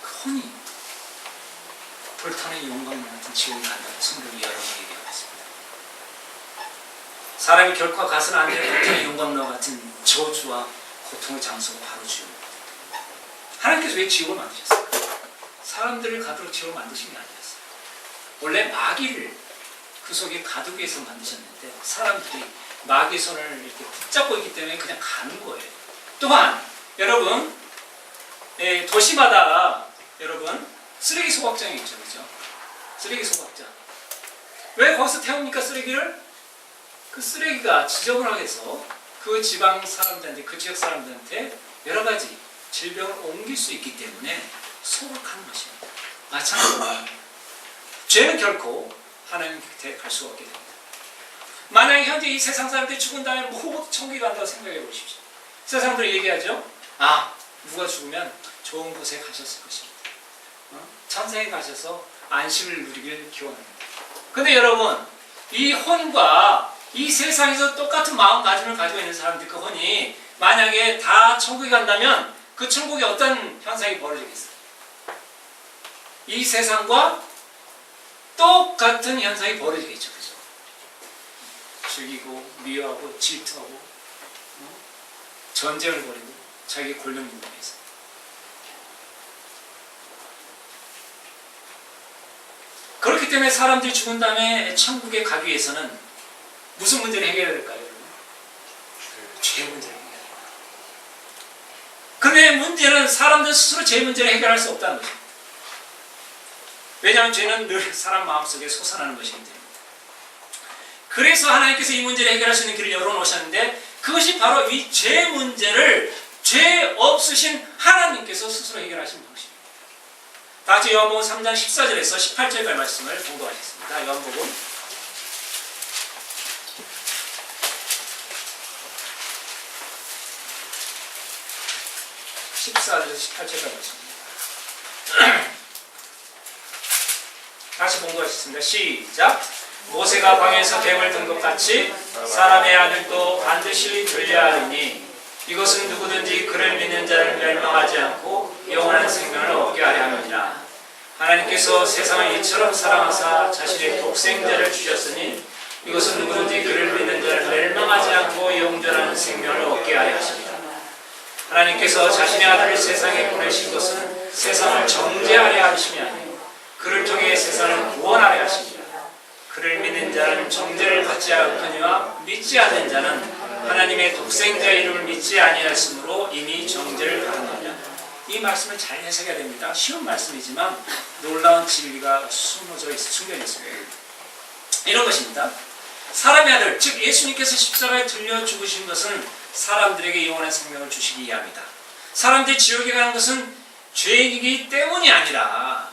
그 혼이 불타는 영광 같은 지옥에 간다고 성경이 여러 번 얘기하고 있습니다. 사람이 결코 가서는 안 되는 불타는 영광과 같은 저주와 고통의 장소가 바로 지옥입니다. 하나님께서 왜 지옥을 만드셨어요? 사람들을 가두고 지옥을 만드신 게 아니었어요. 원래 마귀를 그 속에 가두기 위해서 만드셨는데 사람들이 마귀 손을 이렇게 붙잡고 있기 때문에 그냥 가는 거예요. 또한 여러분 도시마다 여러분 쓰레기 소각장이 있죠, 그죠? 쓰레기 소각장. 왜 거기서 태웁니까 쓰레기를? 그 쓰레기가 지저분하게 해서 그 지방 사람들한테, 그 지역 사람들한테 여러 가지 질병을 옮길 수 있기 때문에 소각하는 것입니다. 마찬가지로 죄는 결코 하나님 곁에 갈 수가 없게 됩니다. 만약에 현재 이 세상 사람들이 죽은 다음에 모두 천국에 간다고 생각해 보십시오. 세상 사람들이 얘기하죠. 누가 죽으면 좋은 곳에 가셨을 것입니다. 천상에 가셔서 안식을 누리길 기원합니다. 근데 여러분, 이 혼과 이 세상에서 똑같은 마음가짐을 가지고 있는 사람들, 그 혼이 만약에 다 천국에 간다면 그 천국에 어떤 현상이 벌어지겠어요? 이 세상과 똑같은 현상이 벌어지겠죠. 그죠? 즐기고 미워하고 질투하고 전쟁을 벌이고 자기 권력민당해서. 그렇기 때문에 사람들이 죽은 다음에 천국에 가기 위해서는 무슨 문제를 해결해야 될까요? 죄 문제를 해결해야 됩니다. 그런데 문제는 사람들 스스로 죄 문제를 해결할 수 없다는 것입니다. 왜냐하면 죄는 늘 사람 마음속에 솟아나는 것이기 때문에. 그래서 하나님께서 이 문제를 해결할 수 있는 길을 열어놓으셨는데 그것이 바로 이 죄 문제를 죄 없으신 하나님께서 스스로 해결하신 방식입니다. 다 같이 요한복음 3장 14절에서 18절까지 말씀을 공부하겠습니다. 요한복음 14절에서 18절까지 말씀입니다. 다시 공부하겠습니다. 시작. 모세가 광야에서 뱀을 든 것 같이 사람의 아들도 반드시 들려야 하리니 이것은 누구든지 그를 믿는 자를 멸망하지 않고 영원한 생명을 얻게 하려 함이니라. 하나님께서 세상을 이처럼 사랑하사 자신의 독생자를 주셨으니 이것은 누구든지 그를 믿는 자를 멸망하지 않고 영원한 생명을 얻게 하려 하십니다. 하나님께서 자신의 아들을 세상에 보내신 것은 세상을 정죄하려 하심이 아니요 그를 통해 세상을 구원하려 하십니다. 그를 믿는 자는 정죄를 받지 않거니와 믿지 않는 자는 하나님의 독생자 이름을 믿지 아니하였으므로 이미 정죄를 받았느니라. 이 말씀을 잘 해석해야 됩니다. 쉬운 말씀이지만 놀라운 진리가 숨겨져 있습니다. 이런 것입니다. 사람의 아들, 즉 예수님께서 십자가에 들려 죽으신 것은 사람들에게 영원한 생명을 주시기 위함이다. 사람들이 지옥에 가는 것은 죄이기 때문이 아니라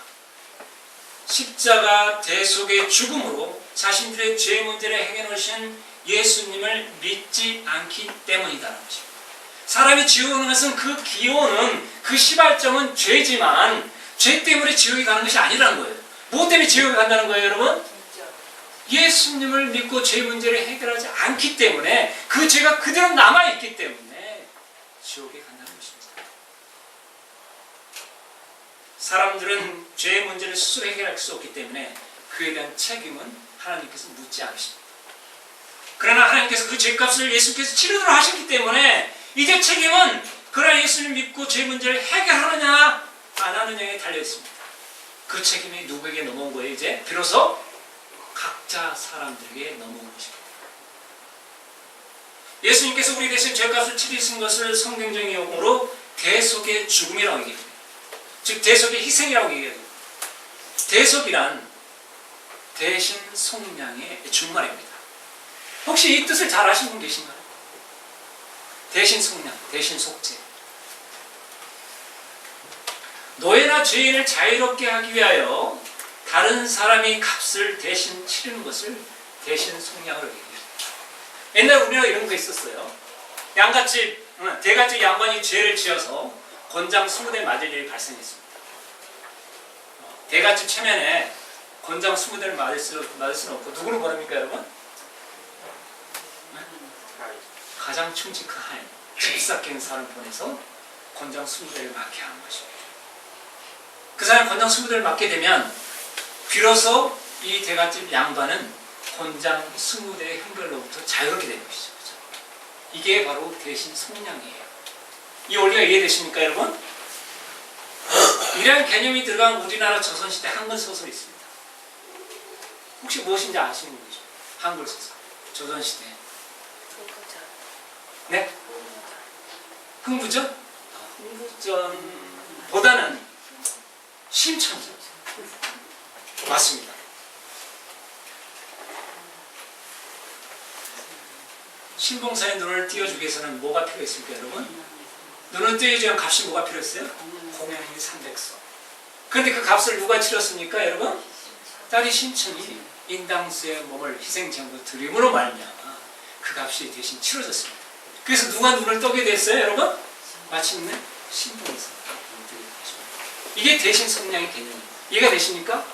십자가 대속의 죽음으로 자신들의 죄 문제를 해결해 놓으신 예수님을 믿지 않기 때문이다라는 것입니다. 사람이 지옥에 가는 것은 그 기원은, 그 시발점은 죄지만 죄 때문에 지옥에 가는 것이 아니라는 거예요. 무엇 때문에 지옥에 간다는 거예요, 여러분? 예수님을 믿고 죄 문제를 해결하지 않기 때문에 그 죄가 그대로 남아있기 때문에 지옥에 간다는 것입니다. 사람들은 죄의 문제를 스스로 해결할 수 없기 때문에 그에 대한 책임은 하나님께서 묻지 않으십니다. 그러나 하나님께서 그 죄값을 예수께서 치르도록 하셨기 때문에 이제 책임은 그러나 예수를 믿고 죄 문제를 해결하느냐 안 하느냐에 달려있습니다. 그 책임이 누구에게 넘어온 거예요? 이제 비로소 각자 사람들에게 넘어온 것입니다. 예수님께서 우리 대신 죄값을 치르신 것을 성경적인 용어로 대속의 죽음이라고 얘기합니다. 즉 대속의 희생이라고 얘기합니다. 대속이란 대신 속량의 준말입니다. 혹시 이 뜻을 잘 아시는 분 계신가요? 대신 속량, 대신 속죄. 노예나 죄인을 자유롭게 하기 위하여 다른 사람이 값을 대신 치르는 것을 대신 속량으로 얘기합니다. 옛날에 우리나라 이런 거 있었어요. 양갓집, 대갓집 양반이 죄를 지어서 권장 20대 맞을 일이 발생했습니다. 대갓집 체면에 권장 20대를 맞을 수는 없고 누구를 보냅니까 여러분? 가장 충직한 집사갱사를 보내서 권장 20대를 맡게 하는 것입니다. 그 사람이 권장 20대를 맡게 되면 비로소 이 대갓집 양반은 권장 20대의 형벌로부터 자유롭게 되는 것이죠. 그렇죠? 이게 바로 대신 속량이에요. 이 원리가 이해되십니까 여러분? 이러한 개념이 들어간 우리나라 조선시대 한글 소설이 있습니다. 혹시 무엇인지 아시는 분이죠? 한글 소설. 조선시대. 네? 흥부전? 흥부전보다는 심천전. 맞습니다. 신봉사의 눈을 띄워주기 위해서는 뭐가 필요했습니까, 여러분? 눈을 띄워주면 값이 뭐가 필요했어요? 공양이 300소. 그런데 그 값을 누가 치렀습니까, 여러분? 딸이 신천이 인당수의 몸을 희생제물로 드림으로 말미암아 그 값이 대신 치러졌습니다. 그래서 누가 눈을 뜨게 됐어요, 여러분? 마침내 신봉사. 이게 대신 성량의 개념입니다. 이해가 되십니까?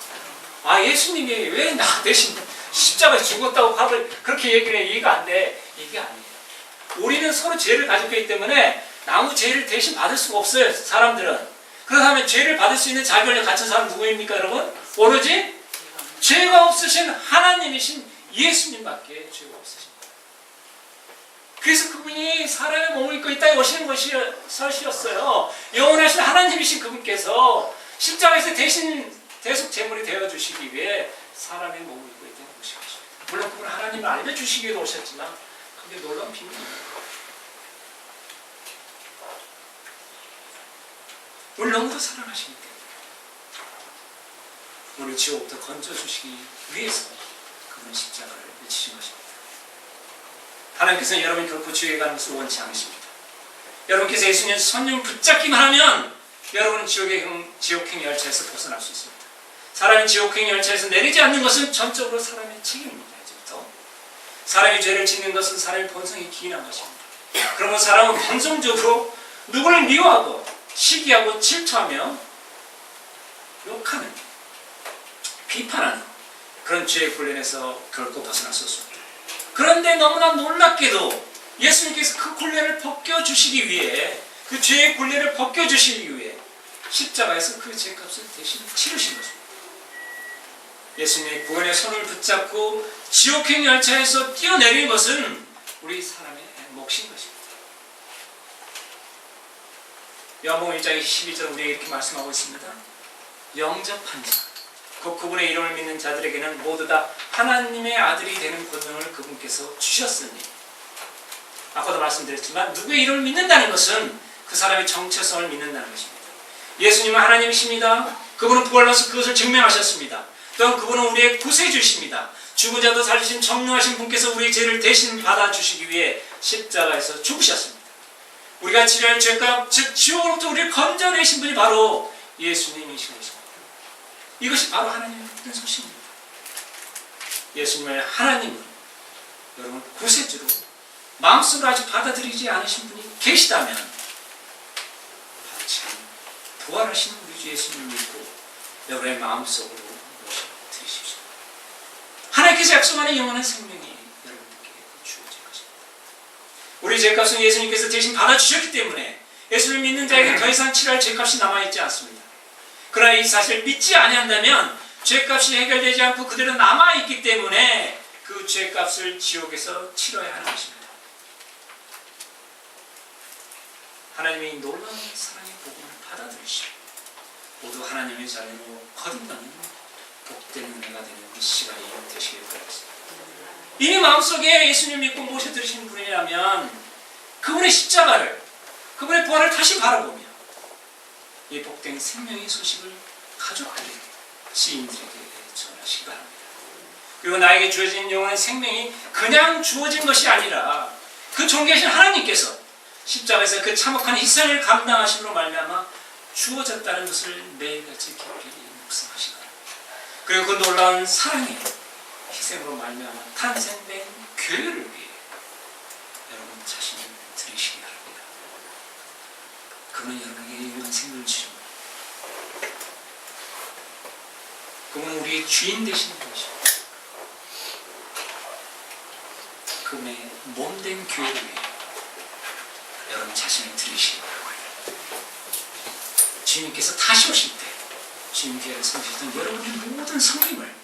아, 예수님이 왜 나 대신 십자가에 죽었다고 밥을 그렇게 얘기를 해. 이해가 안 돼. 이게 아니에요. 우리는 서로 죄를 가지고 있기 때문에 아무 죄를 대신 받을 수가 없어요, 사람들은. 그렇다면 죄를 받을 수 있는 자격을 갖춘 사람 누구입니까, 여러분? 오로지 죄가 없으신 하나님이신 예수님밖에 죄가 없으십니다. 그래서 그분이 사람의 몸을 입고 이 땅에 오시는 것이었어요. 영원하신 하나님이신 그분께서 십자가에서 대신 대속 제물이 되어주시기 위해 사람의 몸을 입고 이 땅에 오신 것입니다. 물론 그분은 하나님을 알려주시기 위해 오셨지만 그게 놀라운 비밀입니다. 우리 너무도 사랑하시기 때문에 우리 지옥부터 건져주시기 위해서 그분 십자가를 맺히신 것입니다. 하나님께서는 여러분이 결코 지옥에 가는 것을 원치 않으십니다. 여러분께서 예수님 손님 붙잡기만 하면 여러분은 지옥행 열차에서 벗어날 수 있습니다. 사람이 지옥행 열차에서 내리지 않는 것은 전적으로 사람의 책임입니다. 이제부터 사람이 죄를 짓는 것은 사람의 본성이 기인한 것입니다. 그러면 사람은 본성적으로 누구를 미워하고 시기하고 질투하며 욕하는, 비판하는 그런 죄의 굴레에서 결코 벗어날 수 없습니다. 그런데 너무나 놀랍게도 예수님께서 그 굴레를 벗겨주시기 위해, 그 죄의 굴레를 벗겨주시기 위해 십자가에서 그 죄값을 대신 치르신 것입니다. 예수님의 구원의 손을 붙잡고 지옥행 열차에서 뛰어내린 것은 우리 사람의 몫인 것입니다. 요한복음 1장 12절 우리에게 이렇게 말씀하고 있습니다. 영접한 자, 곧 그분의 이름을 믿는 자들에게는 모두 다 하나님의 아들이 되는 권능을 그분께서 주셨으니. 아까도 말씀드렸지만 누구의 이름을 믿는다는 것은 그 사람의 정체성을 믿는다는 것입니다. 예수님은 하나님이십니다. 그분은 부활로서 그것을 증명하셨습니다. 또한 그분은 우리의 구세주십니다. 죽은 자도 살리신 정령하신 분께서 우리의 죄를 대신 받아주시기 위해 십자가에서 죽으셨습니다. 우리가 지려할 죄값, 즉 지옥으로부터 우리를 건져내신 분이 바로 예수님이신 것입니다. 이것이 바로 하나님의 모든 소식입니다. 예수님을 하나님으로, 여러분 구세주로 마음속으로 아직 받아들이지 않으신 분이 계시다면 참 부활하신 우리 주 예수님을 믿고 여러분의 마음속으로 모셔드리십시오. 하나님께서 약속하는 영원한 생명이 여러분께 주어질 것입니다. 우리 죄값은 예수님께서 대신 받아주셨기 때문에 예수를 믿는 자에게 더 이상 치러할 죄값이 남아있지 않습니다. 그러나 이 사실을 믿지 아니한다면 죄값이 해결되지 않고 그대로 남아있기 때문에 그 죄값을 지옥에서 치러야 하는 것입니다. 하나님의 놀라운 사랑의 복음을 받아들이시고 모두 하나님의 자녀로 거듭나는 복된 은혜가 되는 시간이 되시길 바랍니다. 이미 마음속에 예수님 믿고 모셔드리신 분이라면 그분의 십자가를, 그분의 부활을 다시 바라보며 이 복된 생명의 소식을 가족들에게, 지인들에게 전하시기 바랍니다. 그리고 나에게 주어진 영원한 생명이 그냥 주어진 것이 아니라 그 존귀하신 하나님께서 십자가에서 그 참혹한 희생을 감당하심으로 말미암아 주어졌다는 것을 매일같이 깊이 묵상하시기 바랍니다. 그리고 그 놀라운 사랑의 희생으로 말미암아 탄생된 교회를 위해 여러분 자신을 드리시기 바랍니다. 그분은 여러분에게 영원한 생명을 주십니다. 그분은 우리의 주인 되시는 분이십니다. 그분의 몸된 교회를 위해 여러분 자신을 드리시기 바랍니다. 주님께서 다시 오실 때 주님 교회를 섬기셨던 여러분의 모든 성김을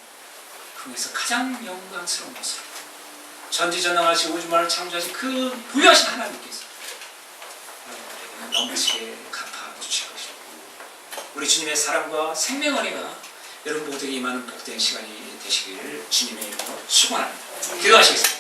그에서 가장 영광스러운 것으로 전지전능하신 우주만을 창조하신 그 부유하신 하나님께서 여러분들에게 넘치게 갚아주실 것입니다. 우리 주님의 사랑과 생명 은혜가 여러분 모두에게 임하는 복된 시간이 되시기를 주님의 이름으로 축원합니다. 기도하시겠습니다.